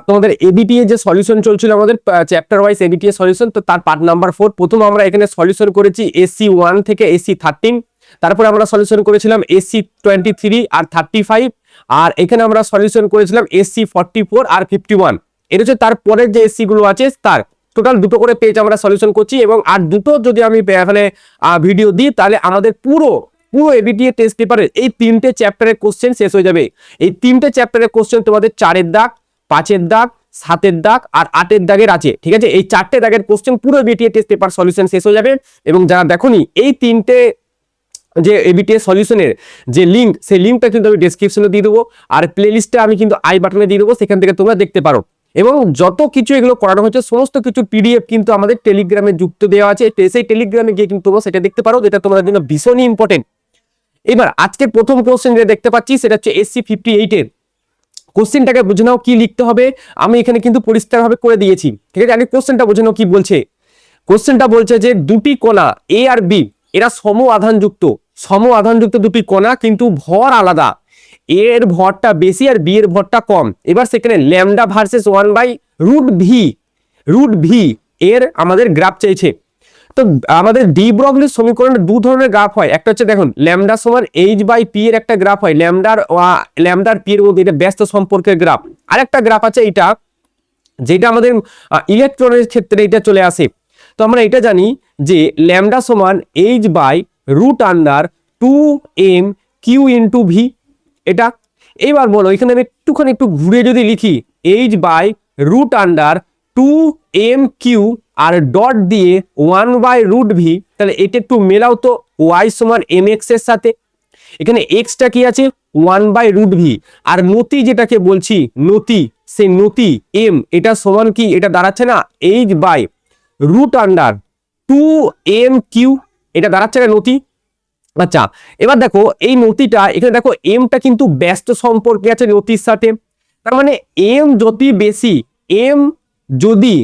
তোমাদের এবিটিএ যে সলিউশন চলছিল আমাদের চ্যাপ্টার ওয়াইজ এবিটিএ সলিউশন, তো তার পার্ট নাম্বার 4। প্রথম আমরা এখানে সলিউশন করেছি এসি 1 থেকে এসি 13, তারপরে আমরা সলিউশন করেছিলাম এসি 23 আর 35, আর এখানে আমরা সলিউশন করেছিলাম এসি 44 আর 51। এটা হচ্ছে তারপরের যে এসি গুলো আছে তার টোটাল দুটো করে পেজ আমরা সলিউশন করছি, এবং আর দুটো যদি আমি এখানে ভিডিও দিই তাহলে আমাদের পুরো এবিটিএ টেস্ট পেপারের এই 3টে চ্যাপ্টারের কোশ্চেন শেষ হয়ে যাবে। এই 3টে চ্যাপ্টারের কোশ্চেন তোমাদের 4-এর দাগ, 5-এর দাগ, 7-এর দাগ আর 8-এর দাগের আছে, ঠিক আছে। এই 4টে দাগের কোশ্চেন পুরো এবিটিএ টেস্ট পেপার সলিউশন শেষ হয়ে যাবে। এবং যারা দেখোনি এই 3টে যে এবিটিএ সলিউশনের যে লিঙ্ক, সেই লিঙ্কটা কিন্তু আমি ডেসক্রিপশনে দিয়ে দেবো, আর প্লেলিস্টে আমি কিন্তু আই বাটনে দিয়ে দেবো, সেখান থেকে তোমরা দেখতে পারো। এবং যত কিছু এগুলো করানো হচ্ছে সমস্ত কিছু পিডিএফ কিন্তু আমাদের টেলিগ্রামে যুক্ত দেওয়া আছে, সেই টেলিগ্রামে গিয়ে কিন্তু তোমরা সেটা দেখতে পারো, যেটা তোমাদের জন্য ভীষণই ইম্পর্টেন্ট। এবার আজকের প্রথম কোশ্চেন যেটা দেখতে পাচ্ছি সেটা হচ্ছে এসসি 58 এর কোশ্চেনটাকে বুঝে নাও কি লিখতে হবে। আমি এখানে কিন্তু পরিষ্কারভাবে করে দিয়েছি, ঠিক আছে। আমি কোশ্চেনটা বুঝে নাও কি বলছে। কোশ্চেনটা বলছে যে দুটি কণা এ আর বি এরা সম আধানযুক্ত দুটি কণা, কিন্তু ভর আলাদা। এ এর ভরটা বেশি আর বি এর ভরটা কম। এবার সেখানে ল্যামডা ভার্সেস 1/√v এর আমাদের গ্রাফ চাইছে। তো আমাদের ডি ব্রগলির সমীকরণে দু ধরনের গ্রাফ হয়। একটা হচ্ছে দেখুন ল্যামডা সমান h/p এর একটা গ্রাফ হয়, ল্যামডার পি এর মধ্যে এটা ব্যস্ত সম্পর্কের গ্রাফ। আর একটা গ্রাফ আছে এটা, যেটা আমাদের ইলেকট্রনের ক্ষেত্রে এটা চলে আসে। তো আমরা এটা জানি যে ল্যামডা সমান h/√2m/q × v এটা। এবার বলো এখানে আমি একটু ঘুরে যদি লিখি h/√2m/q আর ডট দিয়ে 1/√v, তাহলে এটা একটু মেলাও তো y সমান mx এর সাথে। এখানে x টা কি আছে 1/√v, আর নতি যেটাকে বলছি নতি, সেই নতি m এটা সমান কি, এটা দাঁড়াচ্ছে না h/√2m/q, এটা দাঁড়াচ্ছে না নতি। আচ্ছা এবার দেখো এই নতিটা এখানে দেখো এমটা কিন্তু ব্যস্ত সম্পর্কে আছে নতির সাথে। তার মানে এম যদি বেশি, এম যদি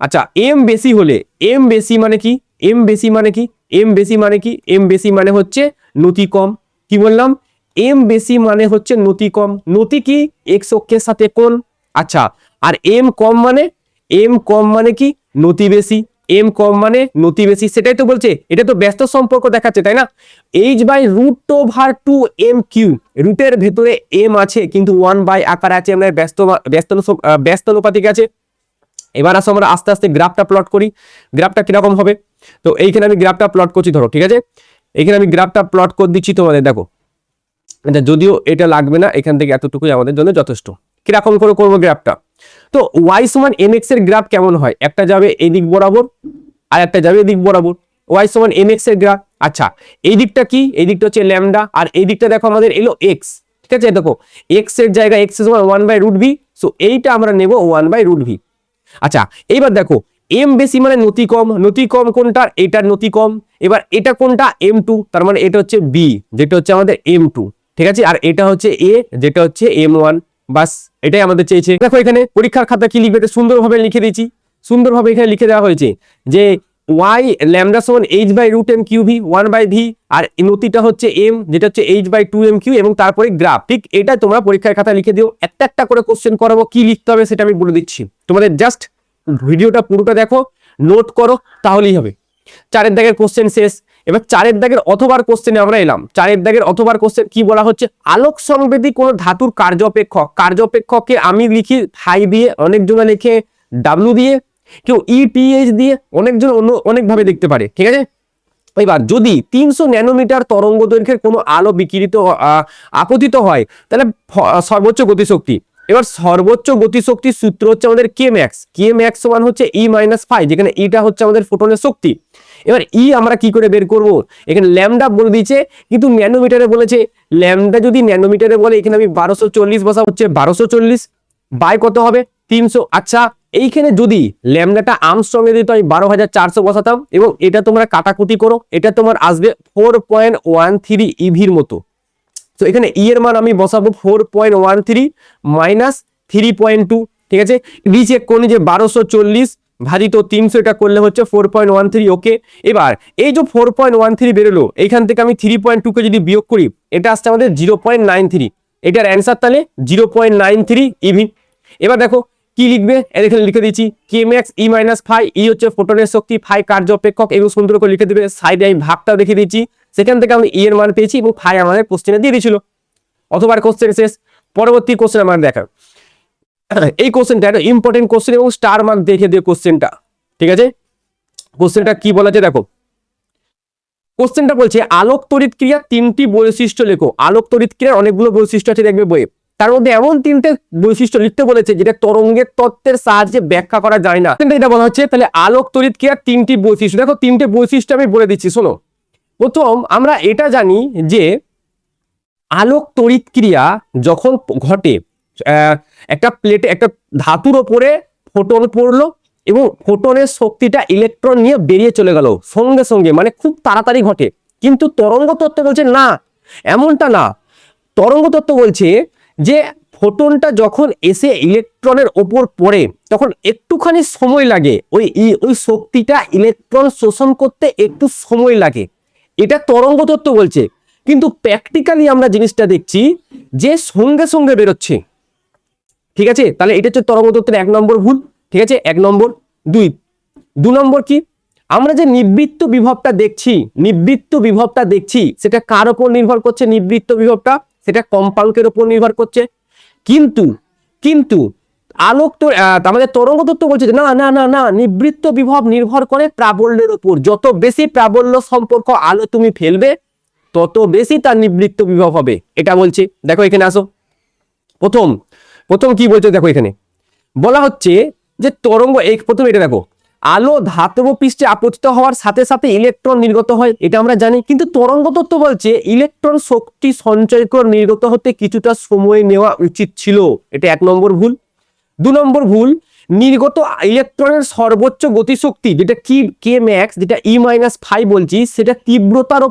আচ্ছা এম বেশি হলে, এম বেশি মানে কি, এম বেশি মানে কি, এম বেশি মানে কি, এম বেশি মানে হচ্ছে নতি কম। কি বললাম, এম বেশি মানে হচ্ছে নতি কম। নতি কি, এক্স অক্ষের সাথে কোণ। আচ্ছা আর এম কম মানে কি, নতি বেশি। এম কম মানে নতি বেশি, সেটাই তো বলছে। এটা তো ব্যস্ত সম্পর্ক দেখাচ্ছে, তাই না। h/√2m/q, রুটের ভেতরে এম আছে কিন্তু 1 আকার আছে, আমরা ব্যস্তানুপাতিক আছে। এবার আসো আমরা আস্তে আস্তে গ্রাফটা প্লট করি। গ্রাফটা কিরকম হবে, তো এইখানে আমি গ্রাফটা প্লট করছি, ধরো ঠিক আছে। এখানে আমি গ্রাফটা প্লট করে দিচ্ছি তোমাদের, দেখো এটা যদিও এটা লাগবে না, এখান থেকে এতটুকুই আমাদের জন্য যথেষ্ট। কিরকম করে করবো গ্রাফটা, তো y সমান mx এর গ্রাফ কেমন হয়, একটা যাবে এই দিক বরাবর আর একটা যাবে এদিক বরাবর, y সমান mx এর গ্রাফ। আচ্ছা এই দিকটা কি, এই দিকটা হচ্ছে ল্যামডা, আর এই দিকটা দেখো আমাদের এলো x, ঠিক আছে। দেখো x এর জায়গায় x সমান 1/√v, সো এইটা আমরা নেব 1/√v। আচ্ছা এইবার দেখো m বেশি মানে নতি কম কোনটা, এটার নতি কম। এবার এটা কোনটা, m2, তার মানে এটা হচ্ছে b, যেটা হচ্ছে আমাদের m2, ঠিক আছে। আর এটা হচ্ছে a, যেটা হচ্ছে m1, বাস এটাই আমাদের চেয়েছে। দেখো এখানে পরীক্ষার খাতা কি লিখবে, সুন্দরভাবে লিখে দিয়েছি, সুন্দরভাবে এখানে লিখে দেওয়া হয়েছে যে y ল্যামডা সমান h/√m/qv 1/v, আর নতিটা হচ্ছে m, যেটা হচ্ছে h/2m/q, এবং তারপরে গ্রাফ। ঠিক এটা তোমরা পরীক্ষার খাতা লিখে দিও। একটা করে কোশ্চেন করাবো, কি লিখতে হবে সেটা আমি বলে দিচ্ছি তোমাদের, জাস্ট ভিডিওটা পুরোটা দেখো, নোট করো, তাহলেই হবে। 4-এর দাগের কোশ্চেন শেষ। এবার 4-এর দাগের অথবার কোশ্চেনে আমরা এলাম। 4-এর দাগের অথবার কোশ্চেন কি বলা হচ্ছে, আলোক সংবেদী কোন ধাতুর কার্যপেক্ষককে আমি লিখি হাই দিয়ে, অনেকজন লিখে ডাব্লু দিয়ে, কেউ ইটিএইচ দিয়ে, অনেকজন অনেকভাবে দেখতে পারে, ঠিক আছে। এবার যদি 300 ন্যানোমিটার তরঙ্গ দৈর্ঘ্যের কোনো আলো বিকিরিত আপতিত হয়, তাহলে সর্বোচ্চ গতিশক্তি। এবার সর্বোচ্চ গতিশক্তির সূত্র হচ্ছে আমাদের কে ম্যাক্স সমান হচ্ছে E-5, যেখানে ইটা হচ্ছে আমাদের ফোটনের শক্তি। এবার ই আমরা কি করে বের করব, এখানে ল্যামডা বলে দিয়েছে কিন্তু ন্যানোমিটারে বলেছে। ল্যামডা যদি ন্যানোমিটারে বলে, এখানে আমি 1240 বসা, হচ্ছে 1240 বাই কত হবে 300। আচ্ছা এইখানে যদি ল্যামডাটা আর্মস্ট্রং এ দিত, আমি 12400 বসাতাম, এবং এটা তোমরা কাটাকুটি করো, এটা তোমার আসবে 4.13 ইভির মতো। তো এখানে ই এর মান আমি বসাবো 4.13 মাইনাস 3.2, ঠিক আছে। রিচেক কোনি যে 1240 ভাজিত 300, এটা করলে হচ্ছে 4.13, ওকে। এবার এই যে 4.13 বেরোলো, এইখান থেকে আমি 3.2 কে যদি বিয়োগ করি, এটা আসছে আমাদের 0.93। এটার অ্যান্সার তাহলে 0.93 ইভি। এবার দেখো কি লিখবে, এখানে লিখে দিচ্ছি কে ম্যাক্স ই মাইনাস ফাই, ই হচ্ছে ফোটনের শক্তি, ফাই কার্য অপেক্ষক, এবং সুন্দর করে লিখে দেবে। সাইডে আমি ভাগটা দেখে দিচ্ছি, সেখান থেকে আমি ই এর মান পেয়েছি এবং ফাই আমাদের কোশ্চেনে দিয়ে দিয়েছিল, অথবা কোশ্চেন শেষ। পরবর্তী কোশ্চেন আমার দেখা, এই কোশ্চেনটা একটা ইম্পর্টেন্ট কোশ্চেন এবং স্টার মার্ক দেখে দিও কোশ্চেনটা, ঠিক আছে। কোশ্চেনটা কি বলেছে দেখো, কোশ্চেনটা বলছে আলোক তড়িৎ ক্রিয়া তিনটি বৈশিষ্ট্য লেখো। আলোক তড়িৎ ক্রিয়ার অনেকগুলো বৈশিষ্ট্য আছে দেখবে বইয়ে, তার মধ্যে এমন তিনটে বৈশিষ্ট্য লিখতে বলেছে যেটা তরঙ্গের তত্ত্বের সাহায্যে ব্যাখ্যা করা যায় না। এটা বলা হচ্ছে তাহলে আলোক তড়িৎ ক্রিয়ার তিনটি বৈশিষ্ট্য। দেখো তিনটে বৈশিষ্ট্য আমি বলে দিচ্ছি, শোনো। প্রথম আমরা এটা জানি যে আলোক তড়িৎ ক্রিয়া যখন ঘটে, একটা প্লেটে একটা ধাতুর ওপরে ফোটন পড়লো এবং ফোটনের শক্তিটা ইলেকট্রন নিয়ে বেরিয়ে চলে গেল সঙ্গে সঙ্গে, মানে খুব তাড়াতাড়ি ঘটে। কিন্তু তরঙ্গ তত্ত্ব বলছে না, এমনটা না। তরঙ্গ তত্ত্ব বলছে যে ফোটনটা যখন এসে ইলেকট্রনের ওপর পড়ে তখন একটুখানি সময় লাগে, ওই শক্তিটা ইলেকট্রন শোষণ করতে একটু সময় লাগে, এটা তরঙ্গ তত্ত্ব বলছে। কিন্তু প্র্যাকটিক্যালি আমরা জিনিসটা দেখছি যে সঙ্গে সঙ্গে বেরোচ্ছে, ঠিক আছে। তাহলে এটা হচ্ছে তরঙ্গ তত্ত্বের 1 নম্বর ভুল, ঠিক আছে, 1 নম্বর। 2 নম্বর কি, আমরা যে নিবৃত্ত বিভবটা দেখছি সেটা কার উপর নির্ভর করছে? নিবৃত্ত বিভবটা সেটা কম্পাঙ্কের উপর নির্ভর করছে। কিন্তু আলোক তো আমাদের তরঙ্গ তত্ত্ব বলছে না না না না, নিবৃত্ত বিভব নির্ভর করে প্রাবল্যের উপর। যত বেশি প্রাবল্য সম্পর্ক আলো তুমি ফেলবে তত বেশি তার নিবৃত্ত বিভব হবে, এটা বলছে। দেখো এখানে আসো, প্রথম কি বলছে দেখো, এখানে বলা হচ্ছে যে তরঙ্গ, প্রথম এটা দেখো, আলো ধাতব পৃষ্ঠে আপতিত হওয়ার সাথে সাথে ইলেকট্রন নির্গত হয়, এটা আমরা জানি। কিন্তু তরঙ্গ তত্ত্ব বলছে ইলেকট্রন শক্তি সঞ্চয় করে নির্গত হতে কিছুটা সময় নেওয়া উচিত ছিল, এটা 1 নম্বর ভুল। 2 নম্বর ভুল, নির্গত ইলেকট্রনের সর্বোচ্চ গতিশক্তি যেটা কি কে ম্যাক্স, যেটা ই মাইনাস ফাই বলছি, সেটা তীব্রতার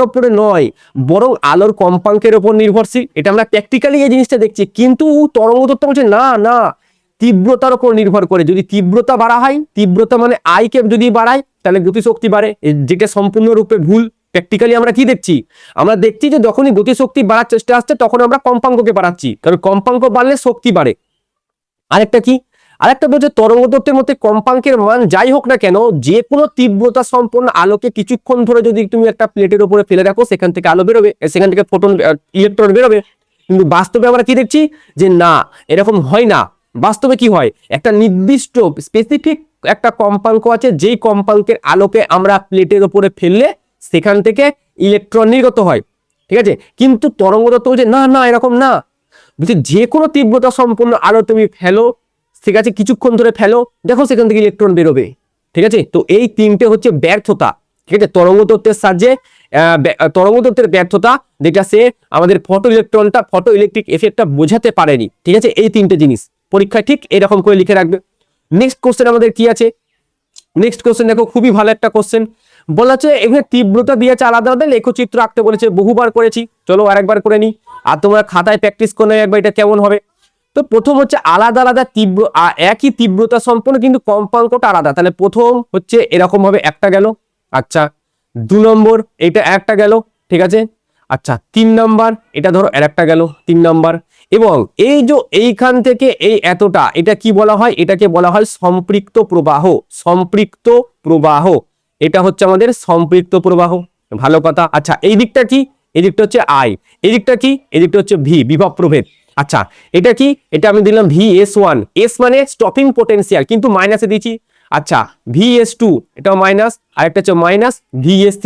ওপরে নয় বরং আলোর কম্পাঙ্কের উপর নির্ভরশীল। এটা আমরা প্র্যাকটিক্যালি এই জিনিসটা দেখছি। কিন্তু তরঙ্গ তত্ত্ব বলছে না না, তীব্রতার উপর নির্ভর করে। যদি তীব্রতা বাড়া হয়, তীব্রতা মানে আই কে যদি বাড়ায় তাহলে গতিশক্তি বাড়ে, যেটা সম্পূর্ণরূপে ভুল। প্র্যাকটিক্যালি আমরা কি দেখছি? আমরা দেখছি যে যখনই গতিশক্তি বাড়ার চেষ্টা আসছে তখন আমরা কম্পাঙ্ককে বাড়াচ্ছি, কারণ কম্পাঙ্ক বাড়লে শক্তি বাড়ে। আরেকটা বলছে তরঙ্গ তত্ত্বের মধ্যে কম্পাঙ্কের মান যাই হোক না কেন, যে কোনো তীব্রতা সম্পন্ন আলোকে কিছুক্ষণ ধরে যদি তুমি একটা প্লেটের উপরে ফেলে রাখো সেখান থেকে আলো বেরোবে, সেখান থেকে ফোটন ইলেকট্রন বেরোবে। কিন্তু বাস্তবে আমরা কি দেখছি যে না, এরকম হয় না। বাস্তবে কি হয়, একটা নির্দিষ্ট স্পেসিফিক একটা কম্পাঙ্ক আছে, যেই কম্পাঙ্কের আলোকে আমরা প্লেটের উপরে ফেললে সেখান থেকে ইলেকট্রন নির্গত হয়, ঠিক আছে। কিন্তু তরঙ্গ তত্ত্ব বলছে না না, এরকম না। বলছে যে কোনো তীব্রতা সম্পন্ন আলো তুমি ফেলো, ঠিক আছে, কিছুক্ষণ ধরে ফেলো, দেখো সেখান থেকে ইলেকট্রন বেরোবে, ঠিক আছে। তো এই তিনটে হচ্ছে ব্যর্থতা, ঠিক আছে, তরঙ্গ তত্ত্বের সাহায্যে। তরঙ্গ তত্ত্বের ব্যর্থতা যেটা সে আমাদের ফটো ইলেকট্রিক এফেক্টটা বোঝাতে পারেনি, ঠিক আছে। এই তিনটে জিনিস পরীক্ষায় ঠিক এরকম করে লিখে রাখবে। নেক্সট কোশ্চেন আমাদের কি আছে, নেক্সট কোশ্চেন দেখো, খুবই ভালো একটা কোশ্চেন। বলা হচ্ছে এখানে তীব্রতা দিয়েছে আলাদা আলাদা, লেখচিত্র আঁকতে বলেছে, বহুবার করেছি, চলো আরেকবার করে নি, আর তোমরা খাতায় প্র্যাকটিস করে নেবে একবার এটা কেমন হবে। তো প্রথম হচ্ছে আলাদা আলাদা একই তীব্রতা সম্পন্ন কিন্তু কম্পাঙ্কটা আলাদা। তাহলে প্রথম হচ্ছে এরকম ভাবে একটা গেল, আচ্ছা। 2 নম্বর এটা একটা গেল, ঠিক আছে, আচ্ছা। 3 নম্বর এটা ধরো একটা গেল, 3 নম্বর। এবং এই যে এইখান থেকে এই এতটা, এটা কি বলা হয়? এটাকে বলা হয় সম্পৃক্ত প্রবাহ। এটা হচ্ছে আমাদের সম্পৃক্ত প্রবাহ, ভালো কথা। আচ্ছা, এই দিকটা কি? এই দিকটা হচ্ছে আই, এই দিকটা কি? এই দিকটা হচ্ছে ভি, বিভব প্রভেদ। আচ্ছা, এটা কি? এটা আমি দিলাম VS1, এস মানে স্টপিং পোটেনশিয়াল, কিন্তু মাইনাসে দিয়েছি। আচ্ছা, VS2 এটাও মাইনাস, আর একটা হচ্ছে মাইনাস VS3।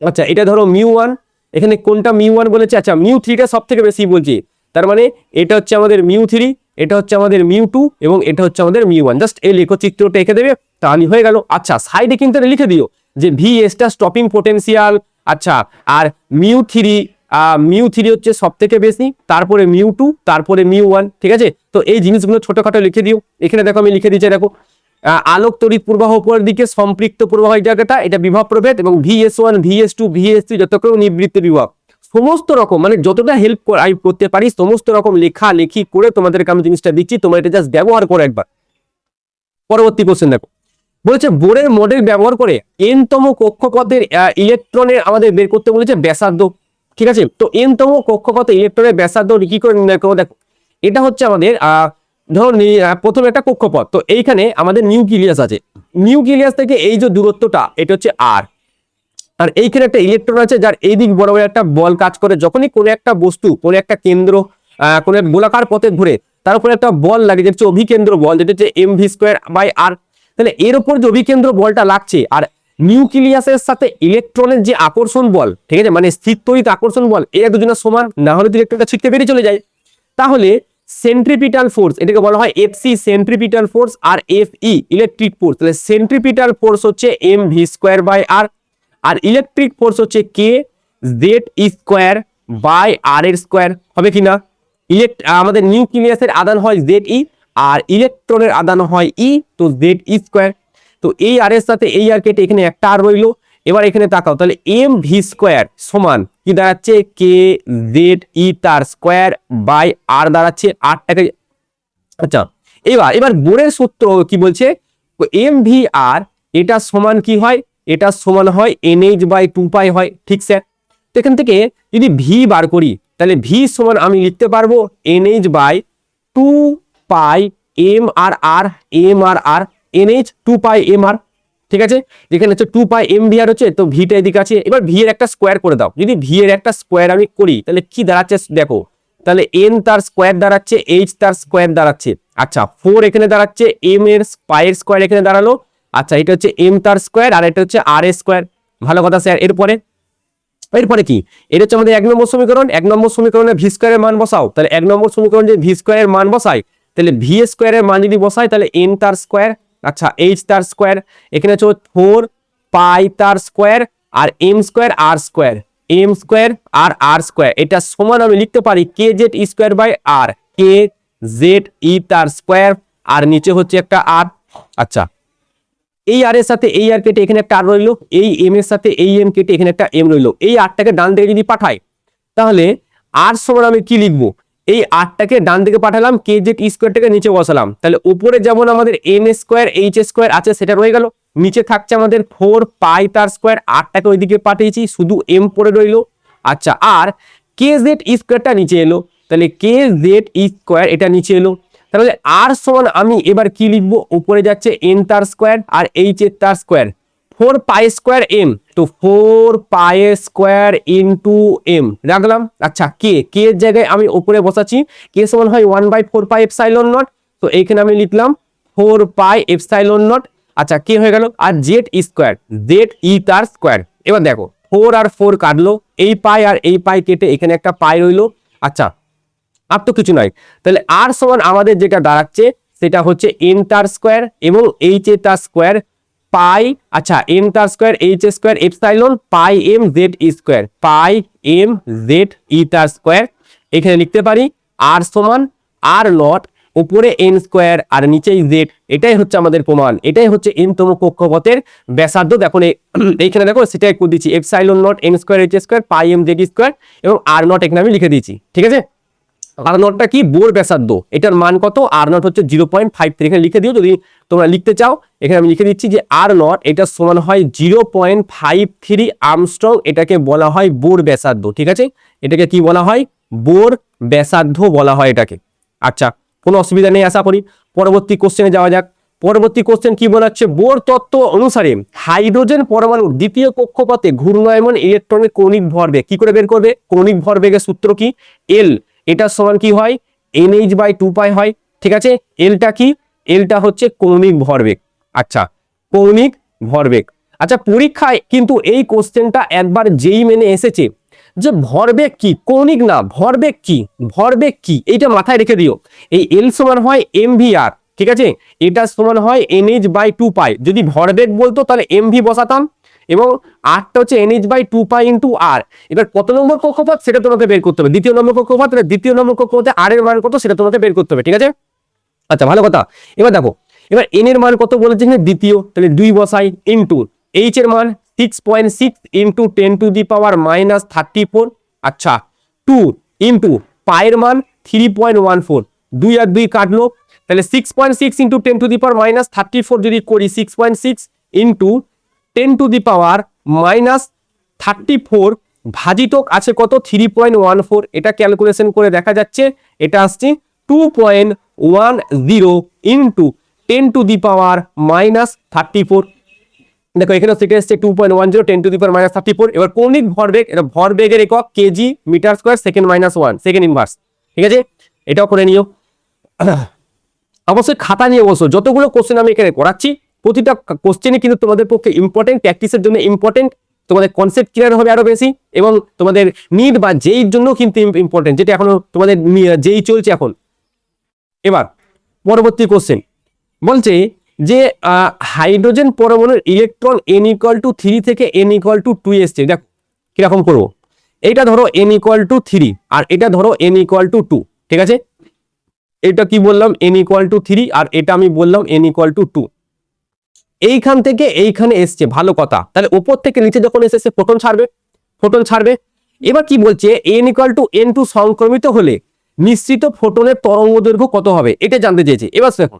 আচ্ছা, এটা ধরো μ1, এখানে কোনটা μ1 বলেছে? আচ্ছা, μ3টা সব থেকে বেশি বলছি, তার মানে এটা হচ্ছে আমাদের μ3, এটা হচ্ছে আমাদের μ2 এবং এটা হচ্ছে আমাদের μ1। জাস্ট এই লেখচিত্রটা এঁকে দেবে, তাহলে হয়ে গেল। আচ্ছা, সাইডে কিন্তু লিখে দিও যে VSটা স্টপিং পোটেনশিয়াল, আচ্ছা, আর μ3 হচ্ছে সব থেকে বেশি, তারপরে μ2, তারপরে μ1, ঠিক আছে। তো এই জিনিসগুলো ছোটখাটো লিখে দিও। এখানে দেখো আমি লিখে দিচ্ছি, দেখো আলোক তড়িৎ প্রবাহ উপরের দিকে, সম্পৃক্ত প্রবাহ এই জায়গাটা, এটা বিভব প্রভেদ, এবং VS1, VS2, VS3 যতক্ষণ নিবৃত্ত বিভব, সমস্ত রকম মানে যতটা হেল্প করতে পারি সমস্ত রকম লেখালেখি করে তোমাদেরকে আমি জিনিসটা দিচ্ছি, তোমরা এটা জাস্ট ব্যবহার করো একবার। পরবর্তী কোশ্চেন দেখো, বলেছে বোরের মডেল ব্যবহার করে n-তম কক্ষপথের ইলেকট্রনের আমাদের বের করতে বলেছে ব্যাসার্ধ, ঠিক আছে। তো n-তম কক্ষপথে ইলেকট্রনের ব্যাসার্ধ কি করে নির্ণয় করবো? দেখো এটা হচ্ছে আমাদের ধরুন প্রথমে একটা কক্ষপথ, তো এইখানে আমাদের নিউক্লিয়াস আছে, নিউক্লিয়াস থেকে এই যে দূরত্বটা এটা হচ্ছে আর, আর এইখানে একটা ইলেকট্রন আছে যার এই দিক বরাবর একটা বল কাজ করে। যখনই কোনো একটা বস্তু কোনো একটা কেন্দ্র কোনো এক গোলাকার পথে ঘুরে তার উপরে একটা বল লাগে যেটা হচ্ছে অভিকেন্দ্র বল, যেটা হচ্ছে mv²/r। তাহলে এর উপর যে অভিকেন্দ্র বলটা লাগছে আর নিউক্লিয়াসের সাথে ইলেকট্রনের যে আকর্ষণ বল, ঠিক আছে, মানে স্থির তড়িৎ আকর্ষণ বল, এই দুজনের সমান, না হলে ইলেকট্রনটা ছিটকে বেরিয়ে চলে যায়। তাহলে সেন্ট্রিপিটাল ফোর্স এটাকে বলা হয় এফসি সেন্ট্রিপিটাল ফোর্স, আর এফই ইলেকট্রিক ফোর্স। তাহলে সেন্ট্রিপিটাল ফোর্স হচ্ছে mv²/r, আর ইলেকট্রিক ফোর্স হচ্ছে কে z²/r² হবে কিনা। আমাদের নিউক্লিয়াসের আদান হয় Ze আর ইলেকট্রনের আদান হয় E, তো Ze²। তো এই আর এর সাথে এই আর কেটে এখানে একটা আর রইলো। এবার এখানে তাকাও, তাহলে mv² সমান কি দাঁড়াচ্ছে কে Ze তার স্কোয়ার বাই আর দাঁড়াচ্ছে আরটাকে। আচ্ছা, এবার বোরের সূত্র কি বলছে, mvr এটা সমান কি হয়, এটা সমান হয় nh/2π হয়, ঠিক স্যার। তো এখান থেকে যদি ভি বার করি তাহলে ভি সমান আমি লিখতে পারবো nh/2π mrr mrr nh 2π mr, ঠিক আছে। যেখানে হচ্ছে 2π mvr হচ্ছে, তো ভিটা এদিকে আছে। এবার ভি এর একটা স্কোয়ার করে দাও, যদি ভি এর একটা স্কোয়ার আমি করি তাহলে কি দাঁড়াচ্ছে দেখো, তাহলে এন তার স্কোয়ার দাঁড়াচ্ছে, এইচ তার স্কোয়ার দাঁড়াচ্ছে। আচ্ছা, 4 এখানে দাঁড়াচ্ছে, এম এর পায়ের স্কোয়ার এখানে দাঁড়ালো। আচ্ছা, এটা হচ্ছে এম তার স্কোয়ার আর এটা হচ্ছে আর এর স্কোয়ার। ভালো কথা স্যার। এরপরে কি, এটা হচ্ছে আমাদের 1 নম্বর সমীকরণ। 1 নম্বর সমীকরণে ভি স্কোয়ারের মান বসাও, তাহলে 1 নম্বর সমীকরণ যে ভি স্কোয়ারের মান বসাই, তাহলে ভি স্কোয়ারের মান যদি বসাই তাহলে এন তার স্কোয়ার, আচ্ছা এইচ তার স্কোয়ার, এখানে হচ্ছে 4 পাই তার স্কোয়ার আর এম স্কোয়ার আর আর স্কোয়ার, এটা সমান আমি লিখতে পারি কে জেড ই²/r, কে জেড ই তার স্কোয়ার, আর নিচে হচ্ছে একটা আর। আচ্ছা, এই আর এর সাথে এই আর কেটে এখানে একটা আর রইলো, এই এম এর সাথে এই এম কেটে এখানে একটা এম রইলো। এই আরটাকে ডান দিকে যদি পাঠাই তাহলে আর সমান আমি কি লিখবো, এই আরটাকে ডান দিকে পাঠালাম, কে জেড ই²টাকে নিচে বসালাম, তাহলে উপরে যেমন আমাদের এম স্কোয়ার এইচ স্কোয়ার আছে সেটা রয়ে গেল, নিচে থাকছে আমাদের 4 পাই তার স্কোয়ার, আরটাকে ওইদিকে পাঠিয়েছি, শুধু এম পড়ে রইলো। আচ্ছা, আর কে জেড ই²টা নিচে এলো, তাহলে কে জেড ই² এটা নিচে এলো। তাহলে আর সমান আমি এবার কি লিখবো, উপরে যাচ্ছে এন তার স্কোয়ার আর এইচ এর তার স্কোয়ার, 4π² m, তো 4π² ইন্টু এম রাখলাম। আচ্ছা, কে এর জায়গায় আমি উপরে বসাচ্ছি, কে সমান হয় 1/4πε0, তো এইখানে আমি লিখলাম 4πε0। আচ্ছা, কে হয়ে গেল, আর জেড স্কোয়ার, জেড ই তার স্কোয়ার। এবার দেখো 4 আর 4 কাটলো, এই পাই আর এই পাই কেটে এখানে একটা পাই রইলো। আচ্ছা, আর তো কিছু নাই, তাহলে আর সমান আমাদের যেটা দাঁড়াচ্ছে সেটা হচ্ছে এন তার স্কোয়ার এবং এইচ এর তার স্কোয়ার পাই, আচ্ছা এন তার স্কোয়ার এইচ স্কোয়ার এপসাইলন পাই M Z square, pi M Z E তার স্কোয়ার। এখানে লিখতে পারি আর সমান আর নট, উপরে এন স্কোয়ার আর নিচেই জেড, এটাই হচ্ছে আমাদের প্রমাণ, এটাই হচ্ছে এনতম কক্ষপথের ব্যাসার্ধ। দেখো এইখানে দেখো সেটাই করে দিচ্ছি, epsilon naught N square H square pi M Z square এবং আর নট এখানে আমি লিখে দিয়েছি, ঠিক আছে। আর নটটা কি, বোর ব্যাসার্ধ, এটার মান কত, আর নট হচ্ছে 0.53, এখানে লিখে দিও যদি তোমরা লিখতে চাও। এখানে আমি লিখে দিচ্ছি যে আর নট এটা সমান হয় 0.53 আর্মস্ট্রং, এটাকে বলা হয় বোর ব্যাসার্ধ, ঠিক আছে। এটাকে কি বলা হয়, বোর ব্যাসার্ধ বলা হয় এটাকে। আচ্ছা, কোনো অসুবিধা নেই আশা করি। পরবর্তী কোশ্চেনে যাওয়া যাক। পরবর্তী কোশ্চেন কি বলাচ্ছে, বোর তত্ত্ব অনুসারে হাইড্রোজেন পরমাণুর দ্বিতীয় কক্ষপথে ঘূর্ণায়মান ইলেকট্রনের কৌণিক ভরবেগ কি করে বের করবে, কৌণিক ভরবেগের সূত্র কি, এল এটা সমান কি হয় nh/2π হয়, ঠিক আছে। এলটা কি, এলটা হচ্ছে কৌণিক ভরবেগ। আচ্ছা, কৌণিক ভরবেগ। আচ্ছা, পরীক্ষায় কিন্তু এই কোশ্চেনটা একবার যেই মেনে এসেছে যে ভরবেগ কি, কৌণিক না, ভরবেগ কি, ভরবেগ কি, এইটা মাথায় রেখে দিও। এই এল সমান হয় mvr, ঠিক আছে, এটা সমান হয় nh/2π। যদি ভরবেগ বলতো তাহলে mv বসাতাম এবং আরটা হচ্ছে nh/2π ইন্টু আর। এবার কত নম্বর কক্ষপথ সেটা তোমাকে বের করতে হবে, দ্বিতীয় নম্বর কক্ষপথ, তাহলে দ্বিতীয় নম্বর কক্ষপথে আর এর মান কত সেটা তোমাকে বের করতে হবে, ঠিক আছে। আচ্ছা, ভালো কথা। এবার দেখো, এবার এন এর মান কত বলেছে এখানে, দ্বিতীয়, তাহলে 2 বসাই, ইন্টু এইচ এর মান 6.6 ইন্টু 10⁻34। আচ্ছা, 2 ইন্টু পায়ের মান 3.14, 2 আর 2 কাটলো, তাহলে 6.6 ইন্টু 10⁻34 যদি করি, 6.6 ইন্টু 10⁻34 ভাজিতক আছে কত 3.14, এটা ক্যালকুলেশন করে দেখা যাচ্ছে এটা আসছে 2.10 ইন্টু 10⁻⁻34। দেখো এখানে সেটা এসছে 2.10 10⁻⁻34। এবার কৌণিক ভরবেগ, এটা ভরবেগের একক KG metre square second minus 1 second inverse. ঠিক আছে, এটাও করে নিও। অবশ্যই খাতা নিয়ে বসো, যতগুলো কোশ্চেন আমি এখানে করাচ্ছি প্রতিটা কোশ্চেনই কিন্তু তোমাদের পক্ষে ইম্পর্টেন্ট, প্র্যাকটিসের জন্য ইম্পর্টেন্ট, তোমাদের কনসেপ্ট ক্লিয়ার হবে আরো বেশি, এবং তোমাদের নিড বা যেই জন্য কিন্তু ইম্পর্টেন্ট, যেটা এখনো তোমাদের যেই চলছে এখন। এবার পরবর্তী কোশ্চেন বলছে যে হাইড্রোজেন পরমাণুর ইলেকট্রন n=3 থেকে n=2 এসছে। দেখো কিরকম করবো, এইটা ধরো n=3 আর এটা ধরো n=2। ঠিক আছে, এটা কি বললাম n=3 আর এটা আমি বললাম n=2। এইখান থেকে এইখানে এসছে, ভালো কথা। তাহলে উপর থেকে নিচে যখন এসেছে ফোটন ছাড়বে। এবার কি বলছে n=n2 সংক্রমিত হলে নিশ্চিত ফোটনের তরঙ্গ দৈর্ঘ্য কত হবে, এটা জানতে চেয়েছে। এবার দেখো,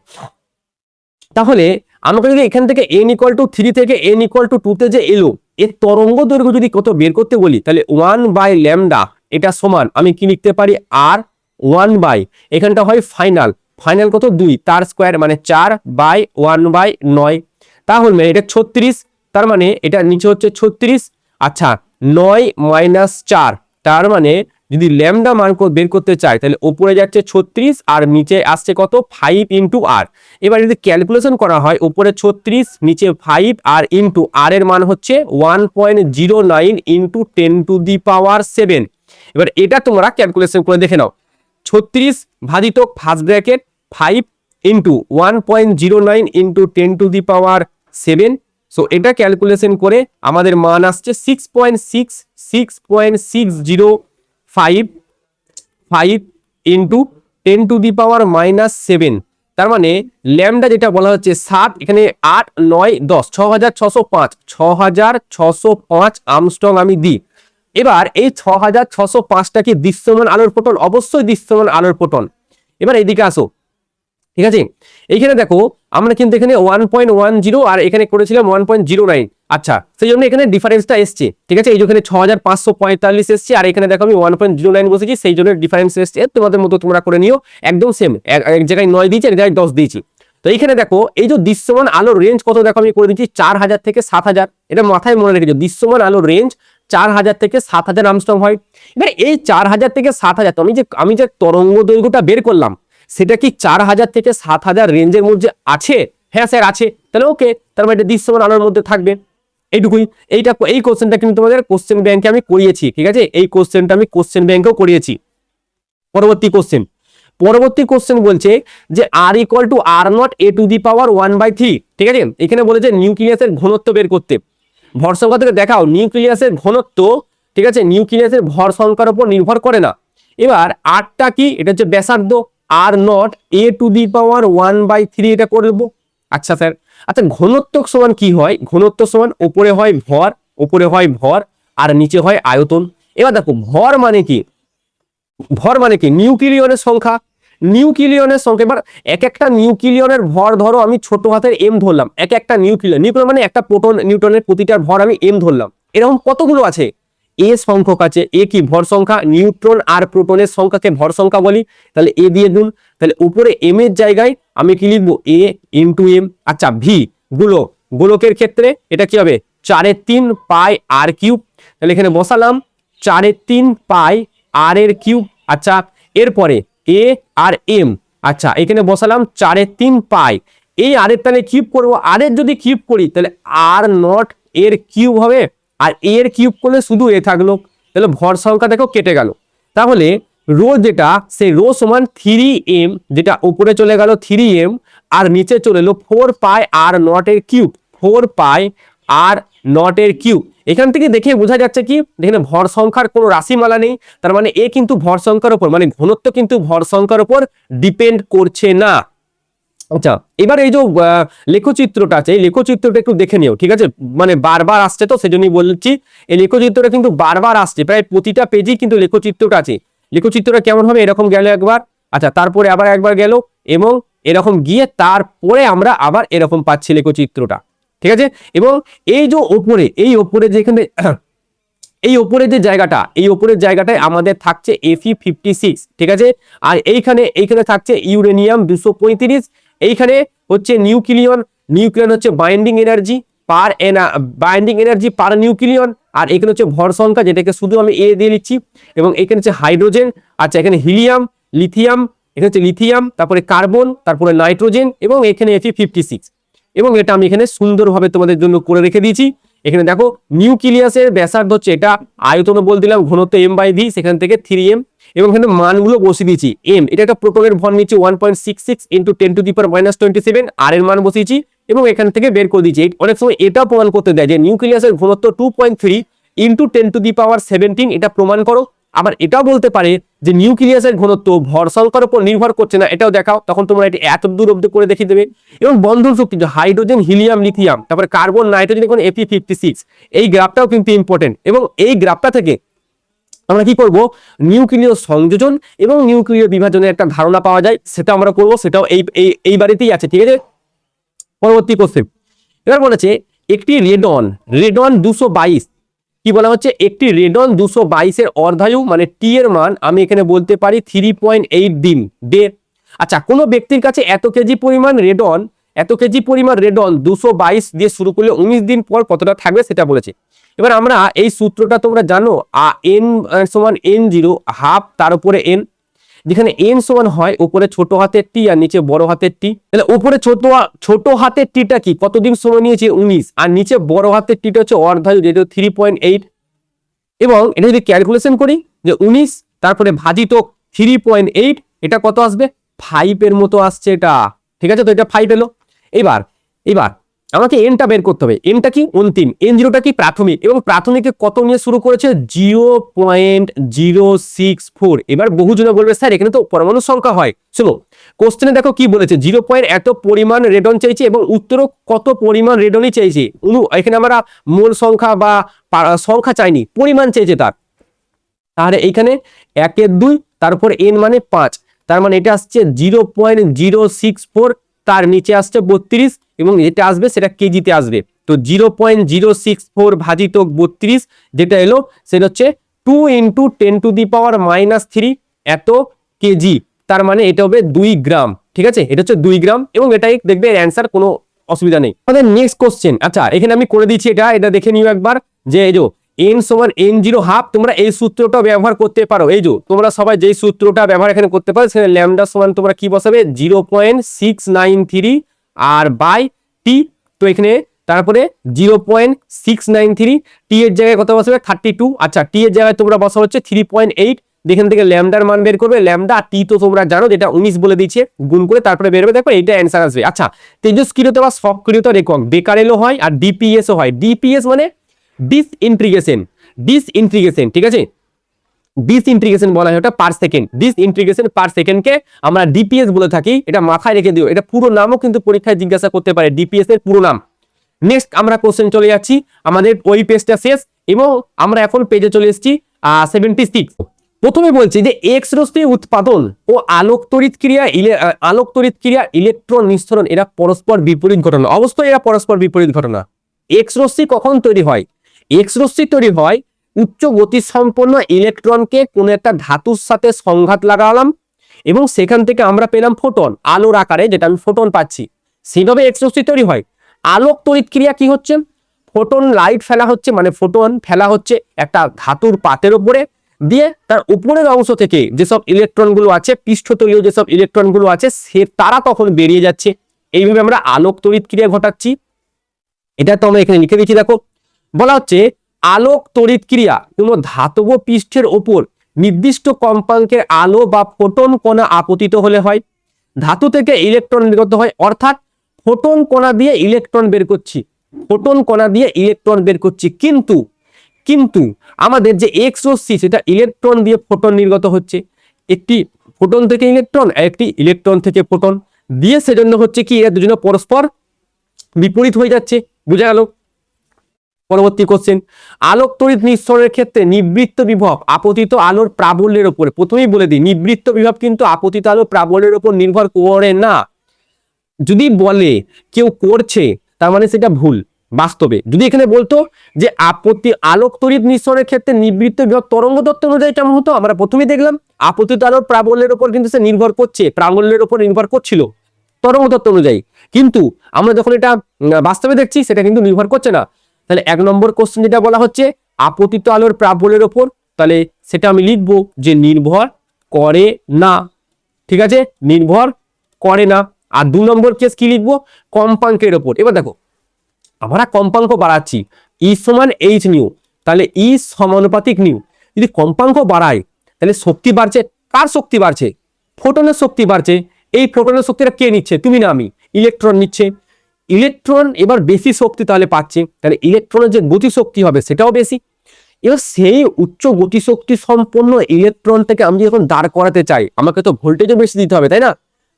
তাহলে আমাকে যদি এখান থেকে n=3 থেকে n=2 তে যে এলো, এর তরঙ্গ দৈর্ঘ্য যদি কত বের করতে বলি, তাহলে 1/λ এটা সমান আমি কি লিখতে পারি, আর 1 এখানটা হয় ফাইনাল কত 2 তার স্কোয়ার মানে 4/1/9। তাহলে এটা 36, তার মানে এটা নিচে হচ্ছে 36। আচ্ছা 9 - 4, তার মানে যদি ল্যামডা মান বের করতে চাই তাহলে উপরে যাচ্ছে 36 আর নিচে আসছে কত 5 × r। এবার যদি ক্যালকুলেশন করা হয় উপরে 36 নিচে 5 আর ইন্টু r এর মান হচ্ছে 1.09 × 10⁻7। এবার এটা তোমরা ক্যালকুলেশন করে দেখে নাও, 36 ভাজিত ফার্স্ট ব্র্যাকেট 5 × 1.09 × 10⁻7। সো এটা ক্যালকুলেশন করে আমাদের মান আসছে 6.665 × 10⁻7। তার মানে ল্যামডা যেটা বলা হচ্ছে 7, এখানে 8 9 10 6605 আমস্ট্রং আমি দিই। এবার এই 6605টা কি দৃশ্যমান আলোর ফোটন? অবশ্যই দৃশ্যমান আলোর ফোটন। এবার এইদিকে আসো, ঠিক আছে, এইখানে দেখো আমরা কিন্তু এখানে 1.10 আর এখানে করেছিলাম 1.09। আচ্ছা সেই জন্য এখানে ডিফারেন্সটা এসছে। ঠিক আছে, এই যেখানে 6545 এসছে আর এখানে দেখো আমি 1.09 বসেছি, সেই জন্য ডিফারেন্স এসছে। তোমাদের মতো তোমরা করে নিও, একদম সেম, এক জায়গায় 9 দিয়েছি, এক জায়গায় 10 দিয়েছি। তো এইখানে দেখো এই যে দৃশ্যমান আলোর রেঞ্জ কত, দেখো আমি করে দিচ্ছি 4000 থেকে 7000। এটা মাথায় মনে রেখেছো, দৃশ্যমান আলোর রেঞ্জ 4000 থেকে 7000 আমস্ট্রং হয়। এবার এই 4000 থেকে 7000 আমি যে তরঙ্গ দৈর্ঘ্যটা বের করলাম সেটা কি 4000 থেকে 7000 রেঞ্জের মধ্যে আছে? হ্যাঁ স্যার আছে, তাহলে ওকে, তার মানে এটা দৃশ্যমান আলোর মধ্যে থাকবে। এইটুকুই। এই কোশ্চেনটা কিন্তু তোমাদের কোশ্চেন ব্যাংকে আমি করিয়েছি। ঠিক আছে, এই কোশ্চেনটা আমি কোশ্চেন ব্যাংকেও করিয়েছি। পরবর্তী কোশ্চেন বলছে যে r = r0 a⁴ ঠিক আছে, এখানে বলেছে নিউক্লিয়াসের ঘনত্ব বের করতে। ভর সংখ্যা থেকে দেখাও নিউক্লিয়াসের ঘনত্ব। ঠিক আছে, নিউক্লিয়াসের ভর সংখ্যার উপর নির্ভর করে না। এবার আরটা কি, এটা হচ্ছে ব্যাসার্ধ, r0 a⁴ এটা করব। আচ্ছা স্যার, আচ্ছা ঘনত্ব সমান কি হয়? ঘনত্ব সমান উপরে হয় ভর আর নিচে হয় আয়তন। এবার দেখো ভর মানে কি, নিউক্লিয়নের সংখ্যা। এবার এক একটা নিউক্লিয়নের ভর ধরো আমি ছোট হাতের m ধরলাম, এক একটা নিউক্লিয়ন মানে একটা প্রোটন নিউট্রনের প্রতিটার ভর আমি m ধরলাম। এরকম কতগুলো আছে? a সংখ্যক আছে। a কি ভর সংখ্যা, নিউট্রন আর প্রোটনের সংখ্যাকে ভর সংখ্যা বলি, তাহলে a দিয়ে গুণ। তাহলে উপরে m এর জায়গায় আমি কি লিখবো, a × m। আচ্ছা ভি গোলকের ক্ষেত্রে এটা কি হবে 4/3 পাই r³। তাহলে এখানে বসালাম 4/3 পাই r³। আচ্ছা এরপরে a আর m, আচ্ছা এখানে বসালাম 4/3 পাই। এই r এর তাহলে কিউব করবো, r এর যদি কিউব করি তাহলে r0 এর কিউব হবে, আর a এর কিউব করলে শুধু a থাকলো। তাহলে ভর সংখ্যা দেখো কেটে গেল। তাহলে রো যেটা, সেই রো সমান 3m, যেটা উপরে চলে গেল 3m আর নিচে চলে এলো 4 পাই r0 এর কিউব, 4 পাই r0 এর কিউব। এখান থেকে দেখে বোঝা যাচ্ছে কি, এখানে ভর সংখ্যার কোনো রাশিমালা নেই, তার মানে এ কিন্তু ভর সংখ্যার উপর, মানে ঘনত্ব কিন্তু ভর সংখ্যার উপর ডিপেন্ড করছে না। আচ্ছা এবার এই যে লেখচিত্রটা আছে, এই লেখচিত্রটা একটু দেখে নিও। ঠিক আছে, মানে বারবার আসছে তো সেজন্যই বলছি, এই লেখচিত্রটা কিন্তু বারবার আসছে, প্রায় প্রতিটা পেজেই কিন্তু লেখচিত্রটা আছে। লেখচিত্রটা কেমন হবে, এরকম গেল একবার, আচ্ছা তারপরে আবার একবার গেল, এবং এরকম গিয়ে তারপরে আমরা আবার এরকম পাচ্ছি লেখচিত্রটা। ঠিক আছে, এবং এই যে ওপরে যেখানে এই ওপরের যে জায়গাটা, এই ওপরের জায়গাটায় আমাদের থাকছে Fe56, ঠিক আছে। আর এইখানে থাকছে ইউরেনিয়াম 235, এইখানে হচ্ছে নিউক্লিয়ন হচ্ছে বাইন্ডিং এনার্জি পার নিউক্লিয়ন, আর এখানে হচ্ছে ভর সংখ্যা, যেটাকে শুধু আমি এ দিয়ে লিখছি, এবং এখানে হচ্ছে হাইড্রোজেন, আচ্ছা এখানে হিলিয়াম, লিথিয়াম, এখানে হচ্ছে লিথিয়াম, তারপরে কার্বন, তারপরে নাইট্রোজেন, এবং এখানে Fe56, এবং এটা আমি এখানে সুন্দরভাবে তোমাদের জন্য করে রেখে দিয়েছি। এখানে দেখো নিউক্লিয়াসের ব্যাসার্ধ হচ্ছে এটা, আয়তন বল দিলাম, ঘনত্ব m/v, সেখান থেকে 3m, এবং এখানে মানগুলো বসিয়ে দিয়েছি। m এটা একটা প্রোটনের ভর নিচ্ছে 1.66 × 10⁻27, আর এর মান বসিয়েছি, এবং এখান থেকে বের করে দিয়েছি। অনেক সময় এটা প্রমাণ করতে দেয় যে নিউক্লিয়াসের ঘনত্ব 2.3 × 10⁻17, এটা প্রমাণ করো। আবার এটাও বলতে পারে যে নিউক্লিয়াসের ঘনত্ব ভর সংখ্যার উপর নির্ভর করছে না, এটাও দেখাও, তখন তোমরা এটি এত দূর অব্দি করে দেখিয়ে দেবে। এবং বন্ধন শক্তি হাইড্রোজেন, হিলিয়াম, লিথিয়াম, তারপরে কার্বন, নাইট্রোজেন, এখন Fe56, এই গ্রাফটাও কিন্তু ইম্পর্টেন্ট। এবং এই গ্রাফটা থেকে আমরা কি করব, নিউক্লিয় সংযোজন এবং নিউক্লিয় বিভাজনের একটা ধারণা পাওয়া যায়, সেটা আমরা করব, সেটাও এই বাড়িতেই আছে, ঠিক আছে। পরবর্তী কোশ্চেন এবার বলেছে একটি রেডন 222, কি বলা হচ্ছে, একটি রেডন 222 এর অর্ধায়ু মানে টি এর মান আমি এখানে বলতে পারি 3.8 দিন দে। আচ্ছা, কোনো ব্যক্তির কাছে এত কেজি পরিমাণ রেডন 222 দিয়ে শুরু করলে 19 দিন পর কতটা থাকবে সেটা বলেছে। এবার আমরা এই সূত্রটা তোমরা জানো, n সমান n0 হাফ তার উপরে n, যেখানে n সমান হয় উপরে ছোট হাতের টি আর নিচে বড় হাতের টি। তাহলে উপরে ছোট হাতের টিটা কি কতদিন সময় নিয়েছে 19, আর নিচে বড় হাতের টিটা হচ্ছে অর্ধায়ু, যেটা 3.8, এবং এটা যদি ক্যালকুলেশন করি যে 19 তারপরে ভাজিত 3.8, এটা কত আসবে, 5 এর মতো আসছে এটা, ঠিক আছে। তো এটা 5 এলো। এবার আমাকে এনটা বের করতে হবে। এনটা কি অন্তিম, n0টা কি প্রাথমিক, এবং প্রাথমিকে কত নিয়ে শুরু করেছে 0.064। এবার বহুজনে বলবে স্যার এখানে তো পরমাণু সংখ্যা হয়। শোনো কোশ্চেনে দেখো কি বলেছে, 0. এত পরিমাণ রেডন চাইছে, এবং উত্তরও কত পরিমাণ রেডনই চাইছে। এখানে আমরা মোল সংখ্যা বা সংখ্যা চাইনি, পরিমাণ চেয়েছে তার। তাহলে এইখানে 1/2, তারপর n মানে 5, তার মানে এটা আসছে 0.064, তার নিচে আসছে 32, এবং যেটা আসবে সেটা কেজিতে আসবে। তো 0.064 ভাজিত 32 যেটা এলো সেটা হচ্ছে 2 × 10⁻³ এত কেজি, তার মানে এটা হবে 2 গ্রাম, ঠিক আছে। এটা হচ্ছে 2 গ্রাম, এবং এটাই দেখবে এর অ্যান্সার, কোনো অসুবিধা নেই। আমাদের নেক্সট কোশ্চেন, আচ্ছা এখানে আমি করে দিচ্ছি, এটা দেখে নিও একবার, যে এই যে n সমান n0 হাফ, তোমরা এই সূত্রটা ব্যবহার করতে পারো। এই যে তোমরা সবাই যেই সূত্রটা ব্যবহার এখানে করতে পারো, সেখানে ল্যামডা সমান তোমরা কি বসাবে 0.693 আর বাই টি। তো এখানে তারপরে 0.693, টি এর জায়গায় কত বসাবে 32, আচ্ছা টি এর জায়গায় তোমরা বসা হচ্ছে 3.8, এখান থেকে ল্যামডার মান বের করবে, ল্যামডা টি তো তোমরা জানো যেটা 19 বলে দিয়েছে, গুণ করে তারপরে বেরোবে, দেখো এইটা অ্যান্সার আসবে। আচ্ছা, তেজস্ক্রিয়তা বা সক্রিয়তার একক বেকারেলও হয় আর ডিপিএস ও হয়। ডিপিএস মানে ডিসইন্টিগ্রেশন, ঠিক আছে, ডিসইন্টিগ্রেশন বলা হয় ওটা পার সেকেন্ড, ডিসইন্টিগ্রেশন পার সেকেন্ডকে আমরা ডিপিএস বলে থাকি, এটা মাথায় রেখে দিও। এটা পুরো নামও কিন্তু পরীক্ষায় জিজ্ঞাসা করতে পারে, ডিপিএস এর পুরো নাম। নেক্সট আমরা কোশ্চেন চলে যাচ্ছি, আমাদের ওই পেজটা শেষ, এবং আমরা এখন পেজে চলে এসেছি 76। প্রথমে বলছি যে এক্স রশ্মি উৎপাদন ও আলোক তড়িৎ ক্রিয়া ইলেকট্রন নিঃসরণ এরা পরস্পর বিপরীত ঘটনা। অবশ্যই এরা পরস্পর বিপরীত ঘটনা। এক্স রশ্মি কখন তৈরি হয়, এক্স রশ্মি তৈরি হয় উচ্চ গতি সম্পন্ন ইলেকট্রনকে কোনো একটা ধাতুর সাথে সংঘাত লাগালাম, এবং সেখান থেকে আমরা পেলাম ফোটন, আলোর আকারে, যেটা আমি ফোটন পাচ্ছি, সেইভাবে এক্স রশ্মি তৈরি হয়। আলোক তড়িৎ ক্রিয়া কি হচ্ছে, ফোটন লাইট ফেলা হচ্ছে, মানে ফোটন ফেলা হচ্ছে একটা ধাতুর পাতের উপরে, দিয়ে তার উপরের অংশ থেকে যেসব ইলেকট্রনগুলো আছে, পৃষ্ঠতলীয় যেসব ইলেকট্রনগুলো আছে, তারা তখন বেরিয়ে যাচ্ছে। এইভাবে আমরা আলোক তড়িৎ ক্রিয়া ঘটাচ্ছি। এটা তো আমরা এখানে লিখে দিচ্ছি, দেখো বলা হচ্ছে আলোক তড়িৎ ক্রিয়া কোনো ধাতব পৃষ্ঠের ওপর নির্দিষ্ট কম্পাঙ্কের আলো বা ফোটন কণা আপতিত হলে হয়। ধাতু থেকে ইলেকট্রন নির্গত হয়, অর্থাৎ ফোটন কণা দিয়ে ইলেকট্রন বের করছি, কিন্তু আমাদের যে এক্স রশ্মি সেটা ইলেকট্রন দিয়ে ফোটন নির্গত হচ্ছে, একটি ফোটন থেকে ইলেকট্রন, একটি ইলেকট্রন থেকে ফোটন দিয়ে, সেজন্য হচ্ছে কি এরা দুজনে পরস্পর বিপরীত হয়ে যাচ্ছে। বুঝা গেল? পরবর্তী কোশ্চেন, আলোক তড়িৎ নিঃসরণের ক্ষেত্রে নিবৃত্ত বিভব আপতিত আলোর প্রাবল্যের উপরে। প্রথমেই বলে দিই, নিবৃত্ত বিভব কিন্তু আপতিত আলোর প্রাবল্যের উপর নির্ভর করে না। যদি বলে কেউ করছে, তার মানে সেটা ভুল। বাস্তবে যদি এখানে বলতো যে আলোক তড়িৎ নিঃসরণের ক্ষেত্রে নিবৃত্ত বিভব তরঙ্গ তত্ত্ব অনুযায়ী কেমন হতো, আমরা প্রথমেই দেখলাম আপতিত আলোর প্রাবল্যের উপর কিন্তু সে নির্ভর করছে, প্রাবল্যের উপর নির্ভর করছিল তরঙ্গ তত্ত্ব অনুযায়ী, কিন্তু আমরা যখন এটা বাস্তবে দেখছি সেটা কিন্তু নির্ভর করছে না। তাহলে 1 নম্বর কোশ্চেন যেটা বলা হচ্ছে আপতিত আলোর প্রাবল্যের উপর, তাহলে সেটা আমি লিখবো যে নির্ভর করে না, ঠিক আছে, নির্ভর করে না। আর 2 নম্বর কেস কি লিখবো, কম্পাঙ্কের উপর। এবার দেখো আমরা কম্পাঙ্ক বাড়াচ্ছি, ই সমান এইচ নিউ, তাহলে ই সমানুপাতিক নিউ, যদি কম্পাঙ্ক বাড়ায় তাহলে শক্তি বাড়ছে, কার শক্তি বাড়ছে, ফোটনের শক্তি বাড়ছে। এই ফোটনের শক্তিটা কে নিচ্ছে, তুমি না আমি, ইলেকট্রন নিচ্ছে। ইলেকট্রন এবার বেশি শক্তি তাহলে পাচ্ছে, তাহলে ইলেকট্রনের যে গতিশক্তি হবে সেটাও বেশি। এবার সেই উচ্চ গতিশক্তি সম্পন্ন ইলেকট্রনটাকে আমি যখন দাঁড় করাতে চাই, আমাকে তো ভোল্টেজও বেশি দিতে হবে, তাই না,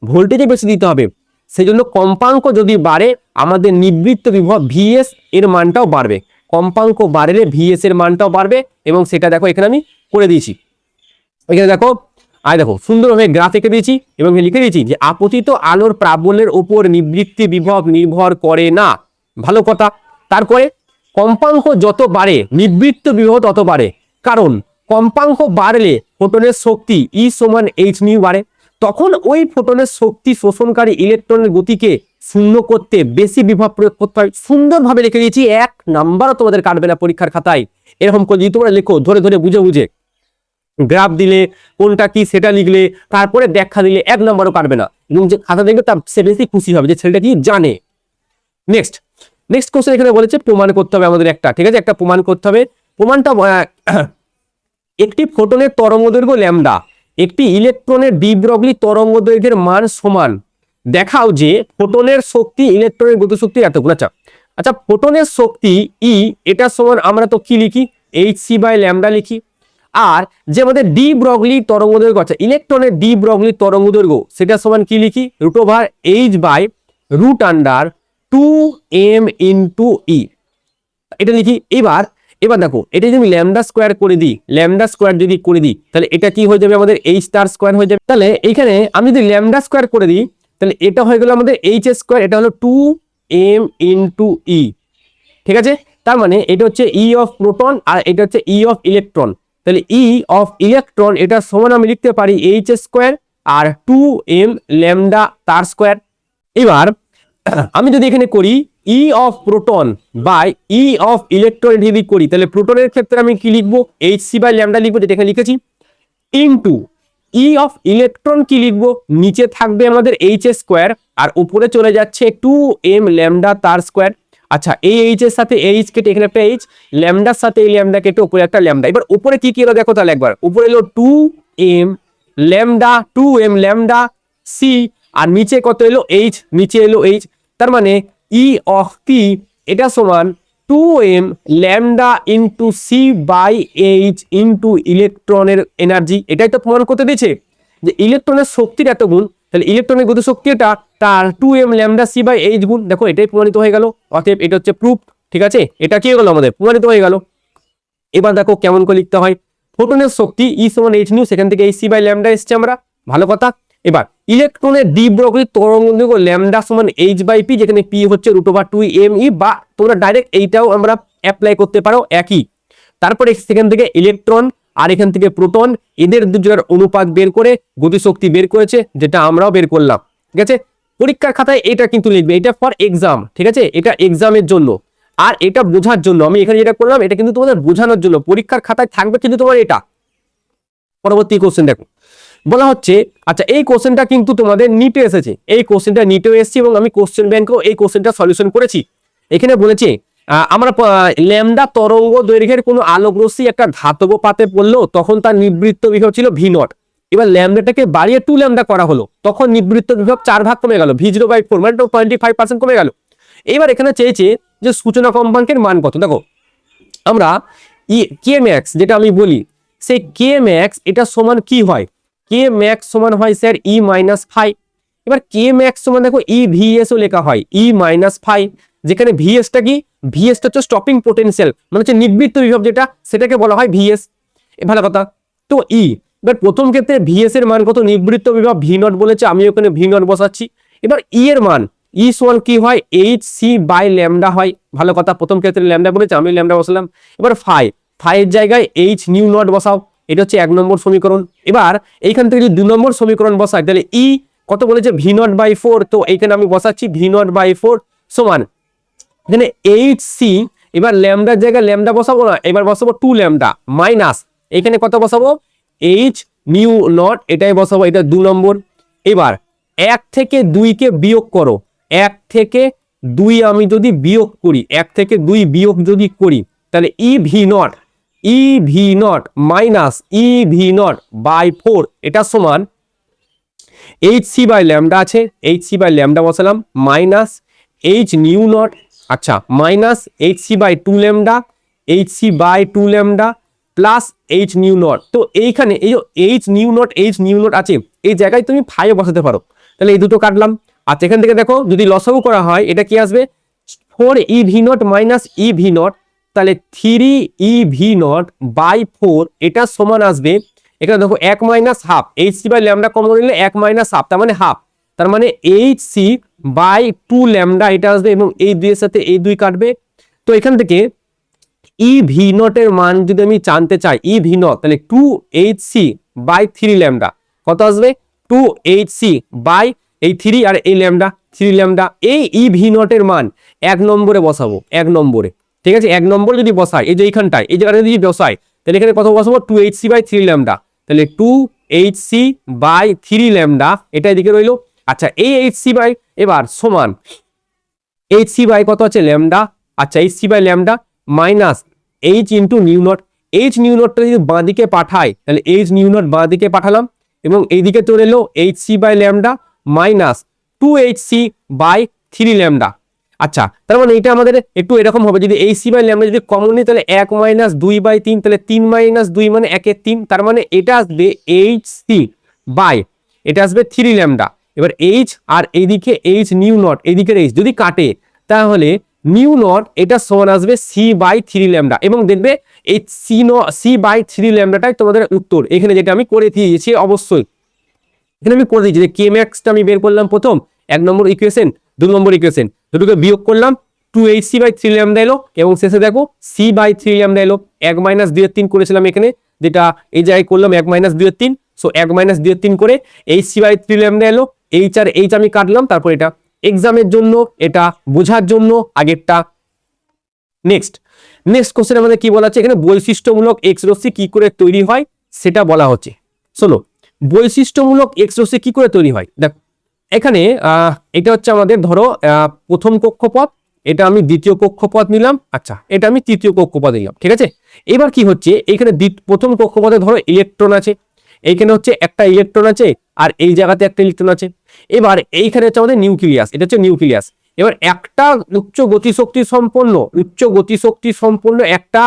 ভোল্টেজও বেশি দিতে হবে। সেই জন্য কম্পাঙ্ক যদি বাড়ে আমাদের নিবৃত্ত বিভব ভিএস এর মানটাও বাড়বে, কম্পাঙ্ক বাড়লে ভিএস এর মানটাও বাড়বে, এবং সেটা দেখো এখানে আমি করে দিয়েছি। এখানে দেখো দেখো সুন্দরভাবে গ্রাফ এঁকে দিয়েছি এবং লিখে দিয়েছি যে আপতিত আলোর প্রাবল্যের উপর নিবৃত্তি বিভব নির্ভর করে না, ভালো কথা। তারপরে কম্পাঙ্ক যত বাড়ে নিবৃত্ত বিভব তত বাড়ে, কারণ কম্পাঙ্ক বাড়লে ফোটনের শক্তি ই সমান এইচ নিউ বাড়ে, তখন ওই ফোটনের শক্তি শোষণকারী ইলেকট্রনের গতিকে শূন্য করতে বেশি বিভব প্রয়োগ করতে হয়। সুন্দরভাবে লিখে দিয়েছি, 1 নাম্বারও তোমাদের কাটবে না পরীক্ষার খাতায়, এরকম করে যদি তোমরা লেখো ধরে ধরে বুঝে বুঝে, গ্রাফ দিলে কোনটা কি সেটা লিখলে তারপরে ব্যাখ্যা দিলে 1 নম্বরও কাটবে না, এবং যে খাতা দেখবে তার সে বেশি খুশি হবে যে ছেলেটা কি জানে। নেক্সট কোশ্চেন এখানে বলেছে প্রমাণ করতে হবে আমাদের একটা, ঠিক আছে, একটা প্রমাণ করতে হবে। প্রমাণটা একটি ফোটনের তরঙ্গদৈর্ঘ্য ল্যামডা একটি ইলেকট্রনের দ্বিব্রগ্লি তরঙ্গদৈর্ঘ্যের মান সমান, দেখাও যে ফোটনের শক্তি ইলেকট্রনের গতিশক্তি এতগুলো। আচ্ছা ফোটনের শক্তি ই এটা সমান আমরা তো কি লিখি, hc/λ লিখি, আর যে আমাদের ডি ব্রগলি তরঙ্গদৈর্ঘ্য আছে ইলেকট্রনের ডি ব্রগলি তরঙ্গদৈর্ঘ্য সেটা সমান কি লিখি, √h/√2m × e, এটা লিখি। এবার দেখো এটা যদি আমি ল্যামডা স্কোয়ার করে দিই, ল্যামডা স্কোয়ার যদি করে দিই তাহলে এটা কি হয়ে যাবে আমাদের এইচ স্টার স্কোয়ার হয়ে যাবে। তাহলে এখানে আমি যদি ল্যামডা স্কোয়ার করে দিই তাহলে এটা হয়ে গেল আমাদের এইচ স্কোয়ার, এটা হলো 2m × e, ঠিক আছে। তার মানে এটা হচ্ছে ই অফ প্রোটন আর এটা হচ্ছে ই অফ ইলেকট্রন, তাহলে ই অফ ইলেকট্রন এটা সমান আমি লিখতে পারি এইচ স্কোয়ার আর 2m ল্যামডা তার স্কোয়ার। এবার আমি যদি এখানে করি E of proton by E of electron যদি করি তাহলে প্রোটনের ক্ষেত্রে আমি কি লিখবো, hc/λ লিখবো যেটা এখানে লিখেছি, ইনটু ই অফ ইলেকট্রন কি লিখবো, নিচে থাকবে আমাদের এইচ স্কোয়ার আর উপরে চলে যাচ্ছে 2m ল্যামডা তার স্কোয়ার। আচ্ছা এই এইচ এর সাথে এইচ কেটে এখানে একটা এইচ, ল্যামডার সাথে এই ল্যামডা কেটে উপরে একটা ল্যামডা। এবার উপরে কি এলো দেখো তাহলে একবার, উপরে এলো 2m ল্যামডা সি, আর নিচে কত এলো এইচ, নিচে এলো এইচ। তার মানে ই অফ পি এটা সমান 2m lambda into C by H into ইলেকট্রনের এনার্জি। এটাই তো প্রমাণ করতে দিয়েছে যে ইলেকট্রনের শক্তির এত গুণ, তাহলে ইলেকট্রনের গতি শক্তি এটা তার 2m lambda C by H গুণ। দেখো এটাই প্রমাণিত হয়ে গেল, অতএব এটা হচ্ছে প্রুফ, ঠিক আছে, এটা কি হয়ে গেল আমাদের প্রমাণিত হয়ে গেল। এবার দেখো কেমন করে লিখতে হয়, ফোটনের শক্তি ই সমান এইচ নিউ, সেখান থেকে hc/λ এসছে আমরা, ভালো কথা। এবার ইলেকট্রনের ডি ব্রগলি তরঙ্গদৈর্ঘ্য ল্যামডা সমান h/p, যেখানে p হচ্ছে √2m e, বা তোমরা ডাইরেক্ট এইটাও আমরা অ্যাপ্লাই করতে পারো একই। তারপরে সেখান থেকে ইলেকট্রন আর এখান থেকে প্রোটন, এদের দুজনের অনুপাত বের করে গতিশক্তি বের করেছে, যেটা আমরাও বের করলাম, ঠিক আছে। পরীক্ষার খাতায় এটা কিন্তু লিখবে, এটা ফর এক্সাম, ঠিক আছে, এটা এক্সামের জন্য। আর এটা বোঝার জন্য আমি এখানে যেটা করলাম এটা কিন্তু তোমাদের বোঝানোর জন্য, পরীক্ষার খাতায় থাকবে কিন্তু তোমার এটা। পরবর্তী কোশ্চেন দেখো বলা হচ্ছে, আচ্ছা এই কোশ্চেনটা কিন্তু তোমাদের নিটে এসেছে, এই কোশ্চেনটা নিটেও এসেছে এবং আমি কোশ্চেন ব্যাংকেও এই কোশ্চেনটা সলিউশন করেছি। এখানে বলেছে আমরা ল্যামডা তরঙ্গ দৈর্ঘ্যের কোনো আলোক রশ্মি একটা ধাতব পাতে পড়লো তখন তার নিবৃত্ত বিভব ছিল v0, এবার ল্যামডাটাকে বাড়িয়ে 2 ল্যামডা করা হলো, তখন নিবৃত্ত বিভব 4 ভাগ কমে গেল, v0/4 মানে 25% কমে গেল। এবার এখানে চেয়েছে যে সূচনা কম্পাঙ্কের মান কত। দেখো আমরা কে ম্যাক্স যেটা আমি বলি, সেই কে ম্যাক্স এটা সমান কি হয়, কে ম্যাক্স সমান হয় স্যার e-5। এবার কে ম্যাক্স সমান দেখো EVS ও লেখা হয় e-5, যেখানে ভিএসটা কি, ভিএসটা হচ্ছে স্টপিং পোটেনশিয়াল, মানে হচ্ছে নিবৃত্ত বিভব যেটা, সেটাকে বলা হয় ভিএস, ভালো কথা। তো এবার প্রথম ক্ষেত্রে ভিএস এর মান কত, নিবৃত্ত বিভব v0 বলেছে, আমি ওখানে v0 বসাচ্ছি। এবার ই এর মান, ই সমান কি হয় এইচ সি বাই ল্যামডা হয়। ভালো কথা, প্রথম ক্ষেত্রে ল্যামডা বলেছে, আমি ল্যামডা বসালাম। এবার ফাইভ এর জায়গায় এইচ নিউ নট বসাও, এটা হচ্ছে 1 নম্বর সমীকরণ। এবার এইখান থেকে যদি 2 নম্বর সমীকরণ বসাই তাহলে ই কত বলেছে ভি নট বাই 4, তো এইখানে আমি বসাচ্ছি ভি নট বাই 4 সমান এখানে এইচ সি, এবার ল্যামডার জায়গায় ল্যামডা বসাবো না, এবার বসাবো 2 ল্যামডা মাইনাস এখানে কত বসাবো এইচ নিউ নট, এটাই বসাবো, এটা 2 নম্বর। এবার 1 থেকে 2 কে বিয়োগ করো, 1 থেকে 2 আমি যদি বিয়োগ করি, 1 থেকে 2 বিয়োগ যদি করি তাহলে E V naught minus E V naught by 4 এটা সমান এইচ সি বাই ল্যামডা আছে, এইচ সি বাই ল্যামডা বসালাম মাইনাস এইচ নিউ নট, আচ্ছা minus H C by 2 lambda, H C by 2 lambda plus H nu naught. তো এইখানে এই যে H nu not আছে, এই জায়গায় তুমি 5 বসাতে পারো, তাহলে এই দুটো কাটলাম। আচ্ছা এখান থেকে দেখো যদি লসাগু করা হয় এটা কি আসবে 4 ই V naught minus E V not, তাহলে 3 ই ভি নট বাই 4 এটা সমান আসবে, এখানে দেখো 1 minus half, H C by lambda common নিলে 1 মাইনাস হাফ তার মানে হাফ, তার মানে এইচ সি বাই 2 ল্যামডা এটা আসবে, এবং এই 2 এর সাথে এই 2 কাটবে। তো এখান থেকে ই ভি নটের মান যদি আমি জানতে চাই, ই ভি নট তাহলে 2 এইচ সি বাই 3 ল্যামডা কত আসবে 2 এইচ সি বাই এই 3 আর এই ল্যামডা 3 ল্যামডা, এই ই ভি নটের মান 1 নম্বরে বসাবো, 1 নম্বরে, ঠিক আছে। 1 নম্বর যদি বসাই এই যে এইখানটায় এই জায়গাটা যদি বসাই তাহলে এখানে কত বসাবো 2 এইচ সি বাই 3 ল্যামডা, তাহলে 2 এইচ সি বাই 3 ল্যামডা এটা এদিকে রইলো। আচ্ছা এই এইচ সি বাই এবার সমান এইচ সি বাই কত আছে ল্যামডা, আচ্ছা H C by lambda minus H into nu naught, H nu নটটা যদি বাঁ দিকে পাঠাই তাহলে এইচ নিউ নট বাঁ দিকে পাঠালাম, এবং এইদিকে চলে এলো H C by lambda minus 2 H C by 3 lambda. আচ্ছা তার মানে এটা আমাদের একটু এরকম হবে, যদি এইচ সি বাই ল্যামডা যদি কমন নিই তাহলে 1 মাইনাস 2 বাই 3, তাহলে 3 মাইনাস 2 মানে 1 এর 3, তার মানে এটা আসবে এইচ সি বাই এটা আসবে 3 ল্যামডা। এবার এইচ আর এইদিকে এইচ নিউ নট এইদিকে এইচ যদি কাটে তাহলে নিউ নট এটা সমান আসবে সি বাই 3 ল্যামডা, এবং দেখবে এই সি বাই 3 ল্যামডাটাই তোমাদের উত্তর। এখানে যেটা আমি করে দিয়েছি অবশ্যই এখানে আমি করে দিয়েছি যে কে ম্যাক্সটা আমি বের করলাম প্রথম 1 নম্বর ইকুয়েশন, 2 নম্বর ইকুয়েশন দুটোকে বিয়োগ করলাম 2 এইচ সি বাই 3 ল্যামডা এলো, এবং শেষে দেখো সি বাই 3 ল্যামডা এলো। 1 মাইনাস 2 এর 3 করেছিলাম এখানে, যেটা এই জায়গায় করলাম 1 মাইনাস 2 এর 3, সো 1 মাইনাস 2 এর 3 করে এইচ সি বাই 3 ল্যামডা এলো, এইচ আর এইচ আমি কাটলাম, তারপর এটা এক্সামের জন্য এটা বোঝার জন্য আগেরটা। নেক্সট কোশ্চেন আমাদের কি বলা আছে এখানে বৈশিষ্ট্যমূলক এক্স রশ্মি কি করে তৈরি হয় সেটা বলা হচ্ছে। শোনো বৈশিষ্ট্যমূলক এক্স রশ্মি কি করে তৈরি হয়, দেখো এখানে এটা হচ্ছে আমাদের ধরো প্রথম কক্ষপথ, এটা আমি দ্বিতীয় কক্ষপথ নিলাম, আচ্ছা এটা আমি তৃতীয় কক্ষপথ নিলাম, ঠিক আছে। এবার কি হচ্ছে এখানে প্রথম কক্ষপথে ধরো ইলেকট্রন আছে, এইখানে হচ্ছে একটা ইলেকট্রন আছে, আর এই জায়গাতে একটা ইলেকট্রন আছে। এবার এইখানে হচ্ছে আমাদের নিউক্লিয়াস, এটা হচ্ছে নিউক্লিয়াস। এবার একটা উচ্চ গতিশক্তি সম্পন্ন একটা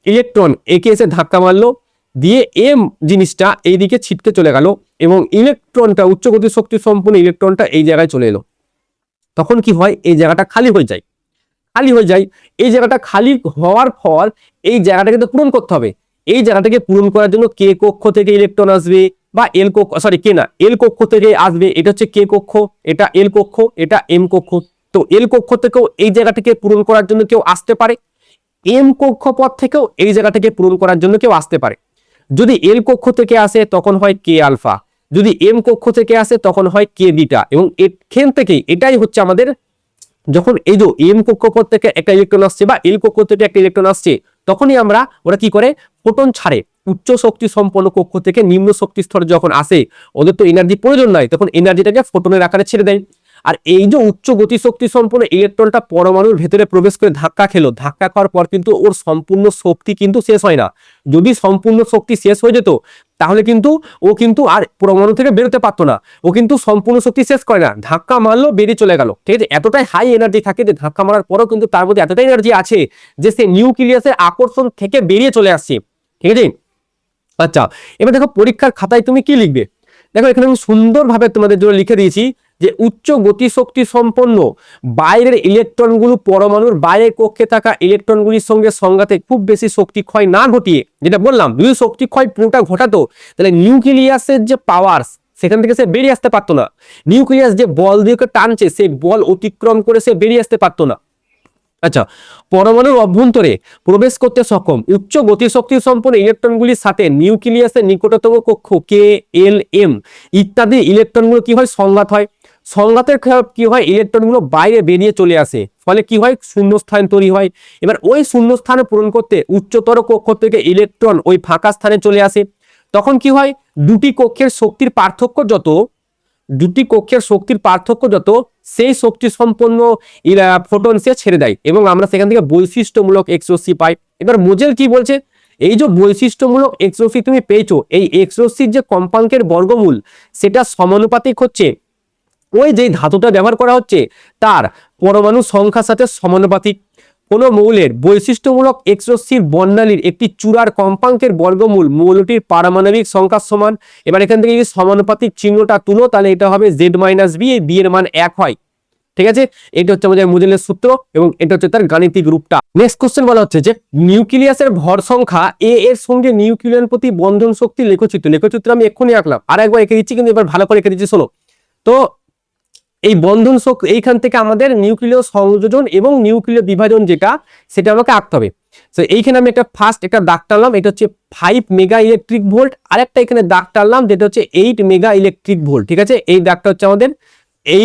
ইলেকট্রন একে এসে ধাক্কা মারলো, দিয়ে এম জিনিসটা এইদিকে ছিটকে চলে গেল, এবং ইলেকট্রনটা উচ্চ গতিশক্তি সম্পন্ন ইলেকট্রনটা এই জায়গায় চলে এলো। তখন কি হয় এই জায়গাটা খালি হয়ে যায়, এই জায়গাটা খালি হওয়ার ফল এই জায়গাটাকে তো পূরণ করতে হবে। এই জায়গাটাকে পূরণ করার জন্য কে কক্ষ থেকে ইলেকট্রন আসবে, বা এল কক্ষ, সরি কে না এল কক্ষ থেকে আসবে, এটা হচ্ছে কে কক্ষ, এটা এল কক্ষ, এটা এম কক্ষ। তো এল কক্ষ থেকেও এই জায়গাটাকে পূরণ করার জন্য কেউ আসতে পারে, এম কক্ষপথ থেকেও এই জায়গাটাকে পূরণ করার জন্য কেউ আসতে পারে। যদি এল কক্ষ থেকে আসে তখন হয় কে আলফা, যদি এম কক্ষ থেকে আসে তখন হয় কে বিটা, এবং এখান থেকেই এটাই হচ্ছে আমাদের যখন এই যে এম কক্ষপথ থেকে একটা ইলেকট্রন আসছে বা এল কক্ষ থেকে একটা ইলেকট্রন আসছে, তখনই আমরা ওরা কি করে ফোটন ছাড়ে, উচ্চ শক্তি সম্পন্ন কক্ষ থেকে নিম্ন শক্তি স্তরে যখন আসে ওদের তো এনার্জি প্রয়োজন নাই, তখন এনার্জিটাকে ফোটনের আকারে ছেড়ে দেয়। আর এই যে উচ্চ গতিশক্তি সম্পন্ন ইলেকট্রনটা পরমাণুর ভেতরে প্রবেশ করে ধাক্কা খেলো, ধাক্কা খাওয়ার পর কিন্তু ওর সম্পূর্ণ শক্তি কিন্তু শেষ হয় না। যদি সম্পূর্ণ শক্তি শেষ হয়ে যেত তাহলে কিন্তু ও কিন্তু আর পরমাণু থেকে বেরোতে পারতো না, ও কিন্তু সম্পূর্ণ শক্তি শেষ করে না, ধাক্কা মারলো বেরিয়ে চলে গেল, ঠিক আছে। এতটাই হাই এনার্জি থাকে যে ধাক্কা মারার পরও কিন্তু তার মধ্যে এতটাই এনার্জি আছে যে সে নিউক্লিয়াসের আকর্ষণ থেকে বেরিয়ে চলে আসছে, ঠিক আছে। আচ্ছা এবার দেখো পরীক্ষার খাতায় তুমি কি লিখবে, দেখো এখানে আমি সুন্দরভাবে তোমাদের জন্য লিখে দিয়েছি যে উচ্চ গতিশক্তি সম্পন্ন বাইরের ইলেকট্রনগুলো পরমাণুর বাইরের কক্ষে থাকা ইলেকট্রনগুলির সঙ্গে সংঘাতে খুব বেশি শক্তি ক্ষয় না ঘটিয়ে, যেটা বললাম যদি শক্তি ক্ষয় পুরোটা ঘটাতো তাহলে নিউক্লিয়াসের যে পাওয়ার সেখান থেকে সে বেরিয়ে আসতে পারতো না। নিউক্লিয়াস যে বল দিয়ে টানছে সেই বল অতিক্রম করে সে বেরিয়ে আসতে পারতো না। আচ্ছা, পরমাণুর অভ্যন্তরে প্রবেশ করতে সক্ষম উচ্চ গতিশক্তি সম্পন্ন ইলেকট্রনগুলির সাথে নিউক্লিয়াসের নিকটতম কক্ষ কে, এল, এম ইত্যাদি ইলেকট্রনগুলো কি হয়, সংঘাত হয়। সংঘাতের কি হয়, ইলেকট্রনগুলো বাইরে বেরিয়ে চলে আসে, ফলে কি হয়, শূন্যস্থান তৈরি হয়। এবার ওই শূন্যস্থানে পূরণ করতে উচ্চতর কক্ষ থেকে ইলেকট্রন ওই ফাঁকা স্থানে চলে আসে। তখন কি হয়, দুটি কক্ষের শক্তির পার্থক্য যত সেই শক্তি সম্পন্ন ফোটন সে ছেড়ে দেয় এবং আমরা সেখান থেকে বৈশিষ্ট্যমূলক এক্সরশ্মি পাই। এবার মোজেল কি বলছে, এই যে বৈশিষ্ট্যমূলক এক্সরশ্মি তুমি পেয়েছো, এই এক্সরশ্মির যে কম্পাঙ্কের বর্গমূল সেটা সমানুপাতিক হচ্ছে ওই যে ধাতুটা ব্যবহার করা হচ্ছে তার পরমাণু সংখ্যার সাথে সমানুপাতিক। কোন মৌলের বৈশিষ্ট্যমূলক এক্সরশ্মির বর্ণালীর একটি চূড়ার কম্পাঙ্কের বর্গমূল মৌলটির পারমাণবিক সংখ্যার সমান। এবার এখান থেকে যদি সমানুপাতিক চিহ্নটা তুলো তাহলে এটা হবে Z-B, এই বি এর মান 1 হয়। ঠিক আছে, এটা হচ্ছে আমাদের মোজেলের সূত্র এবং এটা হচ্ছে তার গাণিতিক রূপটা। নেক্সট কোশ্চেন বলা হচ্ছে যে নিউক্লিয়াসের ভর সংখ্যা এ এর সঙ্গে নিউক্লিয়ন প্রতি বন্ধন শক্তি লেখচিত্র আমি এক্ষুনি আঁকলাম, আর একবার এঁকে দিচ্ছি, কিন্তু এবার ভালো করে এঁকে দিচ্ছি, শোনো। তো এই বন্ধন শক্তি এইখান থেকে আমাদের নিউক্লিয় সংযোজন এবং নিউক্লিয় বিভাজন যেটা সেটা আমাকে আঁকতে হবে। তো এইখানে আমি একটা দাগ টানলাম, এটা হচ্ছে 5 মেগা ইলেকট্রিক ভোল্ট, আর একটা এখানে দাগ টানলাম যেটা হচ্ছে 8 মেগা ইলেকট্রিক ভোল্ট। ঠিক আছে, এই দাগটা হচ্ছে আমাদের এই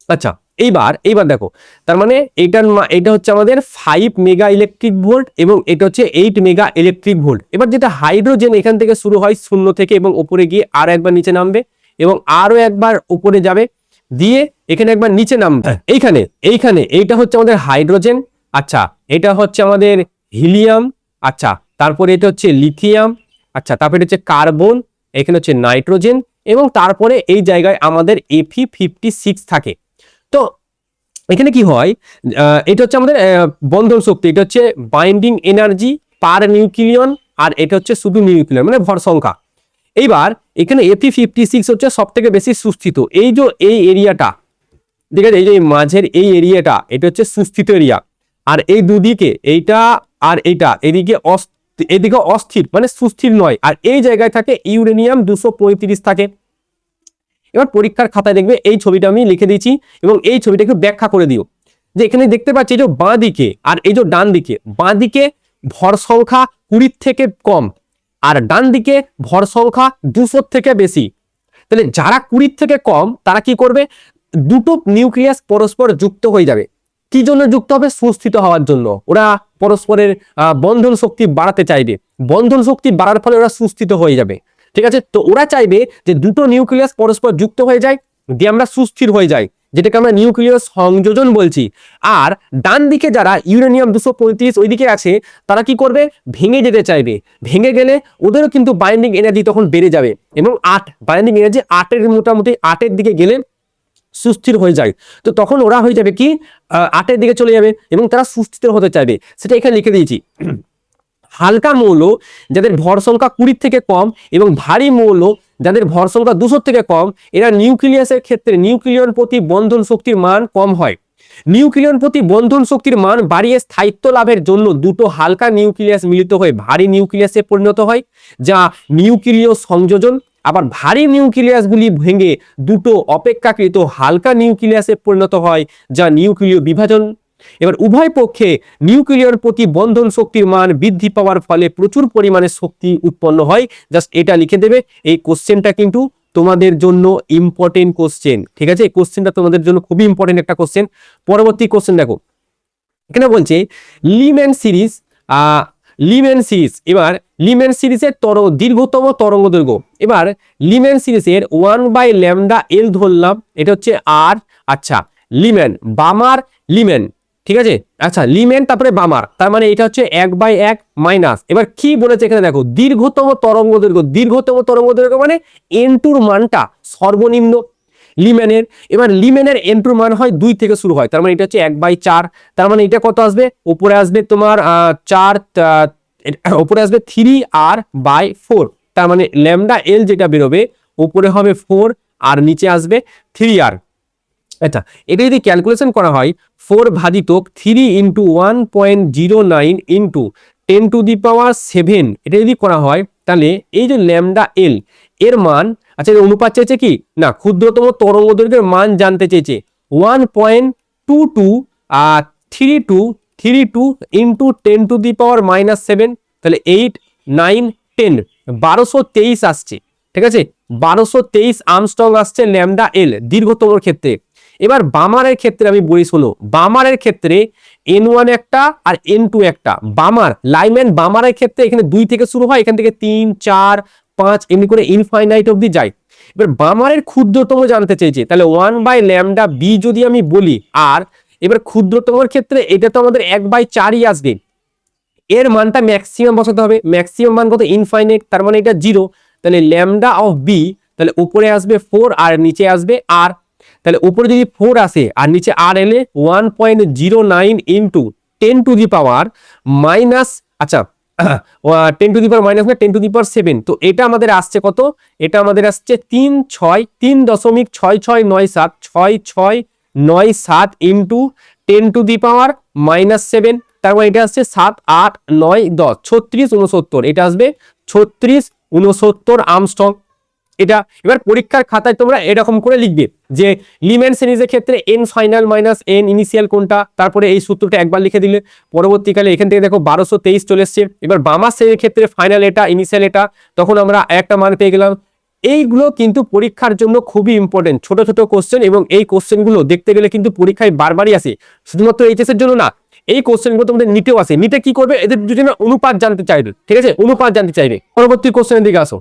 আচ্ছা, এইবার দেখো, তার মানে এটা হচ্ছে আমাদের 5 মেগা ইলেকট্রিক ভোল্ট এবং এটা হচ্ছে 8 মেগা ইলেকট্রিক ভোল্ট। এবার যেটা হাইড্রোজেন এখান থেকে শুরু হয় 0 থেকে এবং উপরে গিয়ে আর একবার নিচে নামবে এবং আরো একবার উপরে যাবে, দিয়ে এখানে একবার নিচে নামবে। এইখানে এইটা হচ্ছে আমাদের হাইড্রোজেন, আচ্ছা এটা হচ্ছে আমাদের হিলিয়াম, আচ্ছা তারপরে এটা হচ্ছে লিথিয়াম, আচ্ছা তারপরে হচ্ছে কার্বন, এখানে হচ্ছে নাইট্রোজেন এবং তারপরে এই জায়গায় আমাদের Fe56 থাকে। তো এখানে কি হয়, এটা হচ্ছে আমাদের বন্ধন শক্তি, এটা হচ্ছে বাইন্ডিং এনার্জি পার নিউক্লিয়ন, আর এটা হচ্ছে শুধু নিউক্লিয়ন মানে ভর সংখ্যা। এইবার এখানে Fe56 হচ্ছে সব থেকে বেশি সুস্থিত, এই এরিয়াটা, ঠিক আছে, এই যে মাঝের এই এরিয়াটা এটা হচ্ছে সুস্থিত এরিয়া, আর এই দুদিকে এইটা আর এইটা এদিকে অস্থির মানে সুস্থির নয়, আর এই জায়গায় থাকে ইউরেনিয়াম 235 থাকে। এবার পরীক্ষার খাতায় দেখবে এই ছবিটা আমি লিখে দিয়েছি এবং এই ছবিটা একটু ব্যাখ্যা করে দিও, যে এখানে দেখতে পাচ্ছি এই যে বাঁ দিকে আর এই যে ডান দিকে, বাঁ দিকে ভর সংখ্যা 20 থেকে কম আর ডান দিকে ভর সংখ্যা 200 থেকে বেশি। তাহলে যারা 20 থেকে কম তারা কি করবে, দুটো নিউক্লিয়াস পরস্পর যুক্ত হয়ে যাবে। কি জন্য যুক্ত হবে, সুস্থিত হওয়ার জন্য। ওরা পরস্পরের বন্ধন শক্তি বাড়াতে চাইবে, বন্ধন শক্তি বাড়ার ফলে ওরা সুস্থিত হয়ে যাবে। ঠিক আছে, তো ওরা চাইবে যে দুটো নিউক্লিয়াস পরস্পর যুক্ত হয়ে যায়, দিয়ে আমরা সুস্থির হয়ে যাই, যেটাকে আমরা নিউক্লিয় সংযোজন বলছি। আর ডান দিকে যারা ইউরেনিয়াম 235 ওইদিকে আছে তারা কি করবে, ভেঙে যেতে চাইবে। ভেঙে গেলে ওদেরও কিন্তু বাইন্ডিং এনার্জি তখন বেড়ে যাবে এবং বাইন্ডিং এনার্জি 8-এর মোটামুটি 8-এর দিকে গেলে সুস্থির হয়ে যায়। তো তখন ওরা হয়ে যাবে কি 8-এর দিকে চলে যাবে এবং তারা সুস্থির হতে চাইবে, সেটা এখানে লিখে দিয়েছি। হালকা মৌল যাদের ভর সংখ্যা 20 থেকে কম এবং ভারী মৌল যাদের ভর সংখ্যা 200 থেকে কম, এরা নিউক্লিয়াসের ক্ষেত্রে নিউক্লিয়ন প্রতি বন্ধন শক্তির মান কম হয়। নিউক্লিয়ন প্রতি বন্ধন শক্তির মান বাড়িয়ে স্থায়িত্ব লাভের জন্য দুটো হালকা নিউক্লিয়াস মিলিত হয়ে ভারী নিউক্লিয়াসে পরিণত হয়, যা নিউক্লিয় সংযোজন। আবার ভারী নিউক্লিয়াসগুলি ভেঙে দুটো অপেক্ষাকৃত হালকা নিউক্লিয়াসে পরিণত হয়, যা নিউক্লিয় বিভাজন। এবার উভয় পক্ষে নিউক্লিয়র প্রতি বন্ধন শক্তির মান বৃদ্ধি পাওয়ার ফলে প্রচুর পরিমাণে শক্তি উৎপন্ন হয়। জাস্ট এটা লিখে দেবে। এই কোশ্চেনটা কিন্তু তোমাদের জন্য ইম্পর্টেন্ট কোশ্চেন, ঠিক আছে, এই কোশ্চেনটা তোমাদের জন্য খুবই ইম্পর্টেন্ট একটা কোশ্চেন। পরবর্তী কোশ্চেন দেখো, এখানে বলছে লিম্যান সিরিজ এবার লিম্যান সিরিজের দীর্ঘতম তরঙ্গ দৈর্ঘ্য। এবার লিম্যান সিরিজের 1/λ ধরলাম, এটা হচ্ছে আর, আচ্ছা লিম্যান বামার লিম্যান, ঠিক আছে, আচ্ছা লিম্যান তারপরে বামার, তার মানে এটা হচ্ছে 1/1 মাইনাস। এবার কি বলেছে এখানে দেখো, দীর্ঘতম তরঙ্গ দৈর্ঘ্য মানে n2 মানটা সর্বনিম্ন লিম্যানের। এবার লিম্যানের n2 মান হয় 2 থেকে শুরু হয়, তার মানে এটা হচ্ছে 1/4, তার মানে এটা কত আসবে, উপরে আসবে তোমার 4, উপরে আসবে 3r/4, তার মানে λl যেটা বেরোবে উপরে হবে 4 আর নিচে আসবে 3r। আচ্ছা, এটা যদি ক্যালকুলেশন করা হয় 4 ভাজিতক 3 × 1.09 × 10⁷ এটা যদি করা হয় তাহলে এই যে λl এর মান আচ্ছা এর অনুপাত চেয়েছে কি না, ক্ষুদ্রতম তরঙ্গ দৈর্ঘ্যের মান জানতে চেয়েছে 1.2232 ইন্টু 10⁻⁻7, তাহলে 8 9 10 1223 আসছে, ঠিক আছে, 1223 আর্মস্ট্রং আসছে ল্যামডা এল দীর্ঘতমর ক্ষেত্রে। এবার বামারের ক্ষেত্রে আমি বলি শোনো, বামারের ক্ষেত্রে N1 একটা আর N2 একটা, বামার লাইম্যান বামারের ক্ষেত্রে এখানে 2 থেকে শুরু হয়, এখান থেকে 3 4 5 এমনি করে ইনফাইনাইট অবধি যায়। এবার বামারের ক্ষুদ্রতম জানতে চেয়েছে, তাহলে 1/λb যদি আমি বলি, আর এবার ক্ষুদ্রতমের ক্ষেত্রে এটা তো আমাদের 1/4ই আসবে, এর মানটা ম্যাক্সিমাম বসাতে হবে, ম্যাক্সিমাম মান কত ইনফাইনাইট, তার মানে এটা 0, তাহলে ল্যামডা অফ বি, তাহলে উপরে আসবে 4 আর নিচে আসবে আর, তাহলে উপরে যদি 4 আসে আর নিচে আর এলে 1.09 ইন্টু 10⁻⁻, আচ্ছা 10⁻⁻ না 10⁻7, তো এটা আমাদের আসছে কত, এটা আমাদের আসছে 3.6697 ইন্টু 10⁻⁻7, তার মানে এটা আসছে 7 8 9 10 36 69, এটা আসবে 36 69 আর্মস্ট্রং এটা। এবার পরীক্ষার খাতায় তোমরা এরকম করে লিখবে যে লিমেন সিরিজের ক্ষেত্রে N final minus N initial কোনটা, তারপরে এই সূত্রটা একবার লিখে দিলে পরবর্তীকালে এখান থেকে দেখো 1223 চলে এসছে। এবার বামা শ্রেণীর ক্ষেত্রে ফাইনাল এটা ইনিশিয়াল এটা, তখন আমরা একটা মান পেয়ে গেলাম। এইগুলো কিন্তু পরীক্ষার জন্য খুবই ইম্পর্টেন্ট, ছোট ছোট কোশ্চেন, এবং এই কোশ্চেনগুলো দেখতে গেলে কিন্তু পরীক্ষায় বারবারই আসে, শুধুমাত্র এইচএস এর জন্য না, এই কোশ্চেনগুলো তোমাদের নিটেও আসে। নিটে কি করবে, এদের দুজনের অনুপাত জানতে চাইবে, ঠিক আছে, অনুপাত জানতে চাইবে। পরবর্তী কোশ্চেনের দিকে আসো।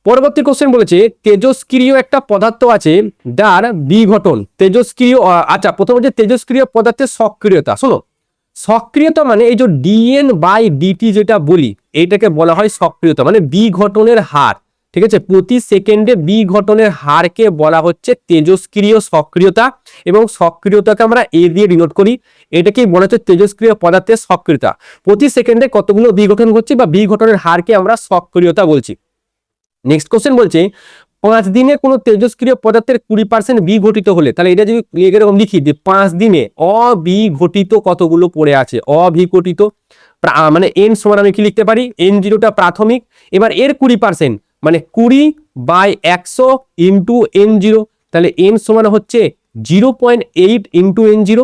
পরবর্তী কোশ্চেন বলেছে তেজস্ক্রিয় একটা পদার্থ আছে যার বিঘটন তেজস্ক্রিয়, আচ্ছা প্রথমে যে তেজস্ক্রিয় পদার্থের সক্রিয়তা, শোনো সক্রিয়তা মানে এই যে dN/dt যেটা বলি, এইটাকে বলা হয় সক্রিয়তা, মানে বিঘটনের হার, ঠিক আছে, প্রতি সেকেন্ডে বিঘটনের হারকে বলা হচ্ছে তেজস্ক্রিয় সক্রিয়তা, এবং সক্রিয়তাকে আমরা এ দিয়ে ডিনোট করি, এটাকেই বলা হচ্ছে তেজস্ক্রিয় পদার্থের সক্রিয়তা। প্রতি সেকেন্ডে কতগুলো বিঘটন হচ্ছে বা বিঘটনের হারকে আমরা সক্রিয়তা বলছি। নেক্সট কোশ্চেন বলছে 5 দিনে কোনো তেজস্ক্রিয় পদার্থের 20% বিঘটিত হলে, তাহলে এটা যদি এরকম লিখি যে 5 দিনে অবিঘটিত কতগুলো পড়ে আছে, অবিঘটিত, মানে এন সমান আমি কি লিখতে পারি, N0টা প্রাথমিক, এবার এর 20% মানে 20/100 ইন্টু N0, তাহলে এন সমান হচ্ছে 0.8 ইন্টু N0।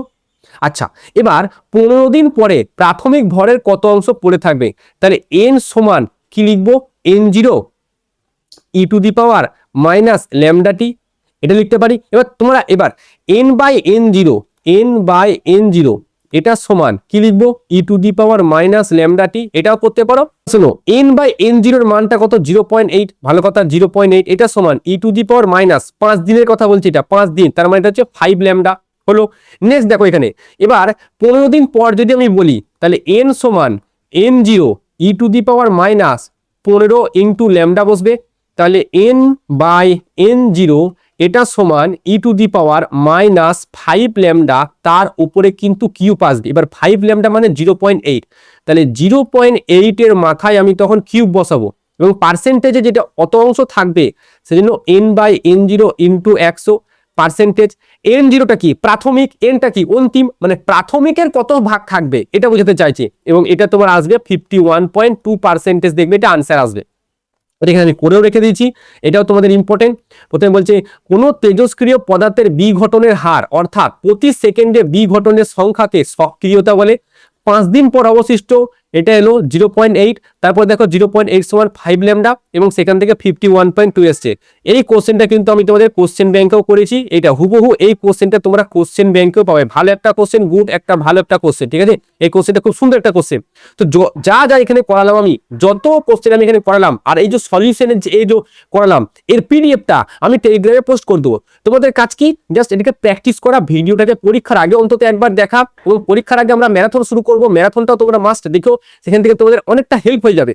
আচ্ছা এবার 15 দিন পরে প্রাথমিক ভরের কত অংশ পড়ে থাকবে, তাহলে এন সমান কি লিখবো, N0 e⁻⁻λt, এটা লিখতে পারি। এবার তোমরা এবার n/n0 এটা সমান কি লিখবো, e⁻⁻λt, এটাও করতে পারো। শোনো n/n0 এর মানটা কত, 0.8, ভালো কথা 0.8, এটা সমান e⁻⁻, 5 দিনের কথা বলছি, এটা 5 দিন, তার মানে এটা হচ্ছে 5 ল্যামডা হলো। নেক্সট দেখো এখানে, এবার 15 দিন পর যদি আমি বলি, তাহলে n সমান n0 e⁻⁻15 ইন্টু ল্যামডা বসবে, তাহলে n/n0 এটা সমান e⁻⁻5 ল্যামডা, তার উপরে কিন্তু কিউব আসবে। এবার 5 ল্যামডা মানে 0.8, তাহলে 0.8 এর মাথায় আমি তখন কিউব বসাবো, এবং পার্সেন্টেজে যেটা অত অংশ থাকবে সেজন্য n/n0 ইন্টু 100 পার্সেন্টেজ। N0টা কি প্রাথমিক, এনটা কি অন্তিম, মানে প্রাথমিকের কত ভাগ থাকবে এটা বোঝাতে চাইছে, এবং এটা তোমার আসবে 51.2%, দেখবে এটা আনসার আসবে। এখানে আমি করেও রেখে দিয়েছি, এটাও তোমাদের ইম্পর্টেন্ট। প্রথমে বলছে কোন তেজস্ক্রিয় পদার্থের বিঘটনের হার, অর্থাৎ প্রতি সেকেন্ডে বিঘটনের সংখ্যাকে সক্রিয়তা বলে। 5 দিন পর অবশিষ্ট এটা এলো 0.8, তারপর দেখো 0.8 সমান 5 ল্যামডা, এবং সেখান থেকে 51.2 এসছে। এই কোশ্চেনটা কিন্তু আমি তোমাদের কোশ্চেন ব্যাংকেও করেছি, এটা হুবহু এই কোশ্চেনটা তোমরা কোশ্চেন ব্যাংকেও পাবে। ভালো একটা কোশ্চেন, গুড একটা ভালো একটা কোশ্চেন, ঠিক আছে, এই কোশ্চেনটা খুব সুন্দর একটা কোশ্চেন। তো যা যা এখানে করালাম, আমি যত কোশ্চেন আমি এখানে করালাম, আর এই যে সলিউশনের যে এই যে করালাম, এর পিডিএফটা আমি টেলিগ্রামে পোস্ট করে দেবো। তোমাদের কাজ কি, জাস্ট এটাকে প্র্যাকটিস করা, ভিডিওটাকে পরীক্ষার আগে অন্তত একবার দেখা, এবং পরীক্ষার আগে আমরা ম্যারাথন শুরু করবো, ম্যারাথনটাও তোমরা মাস্ট দেখো, সেখান থেকে তোমাদের অনেকটা হেল্প হয়ে যাবে।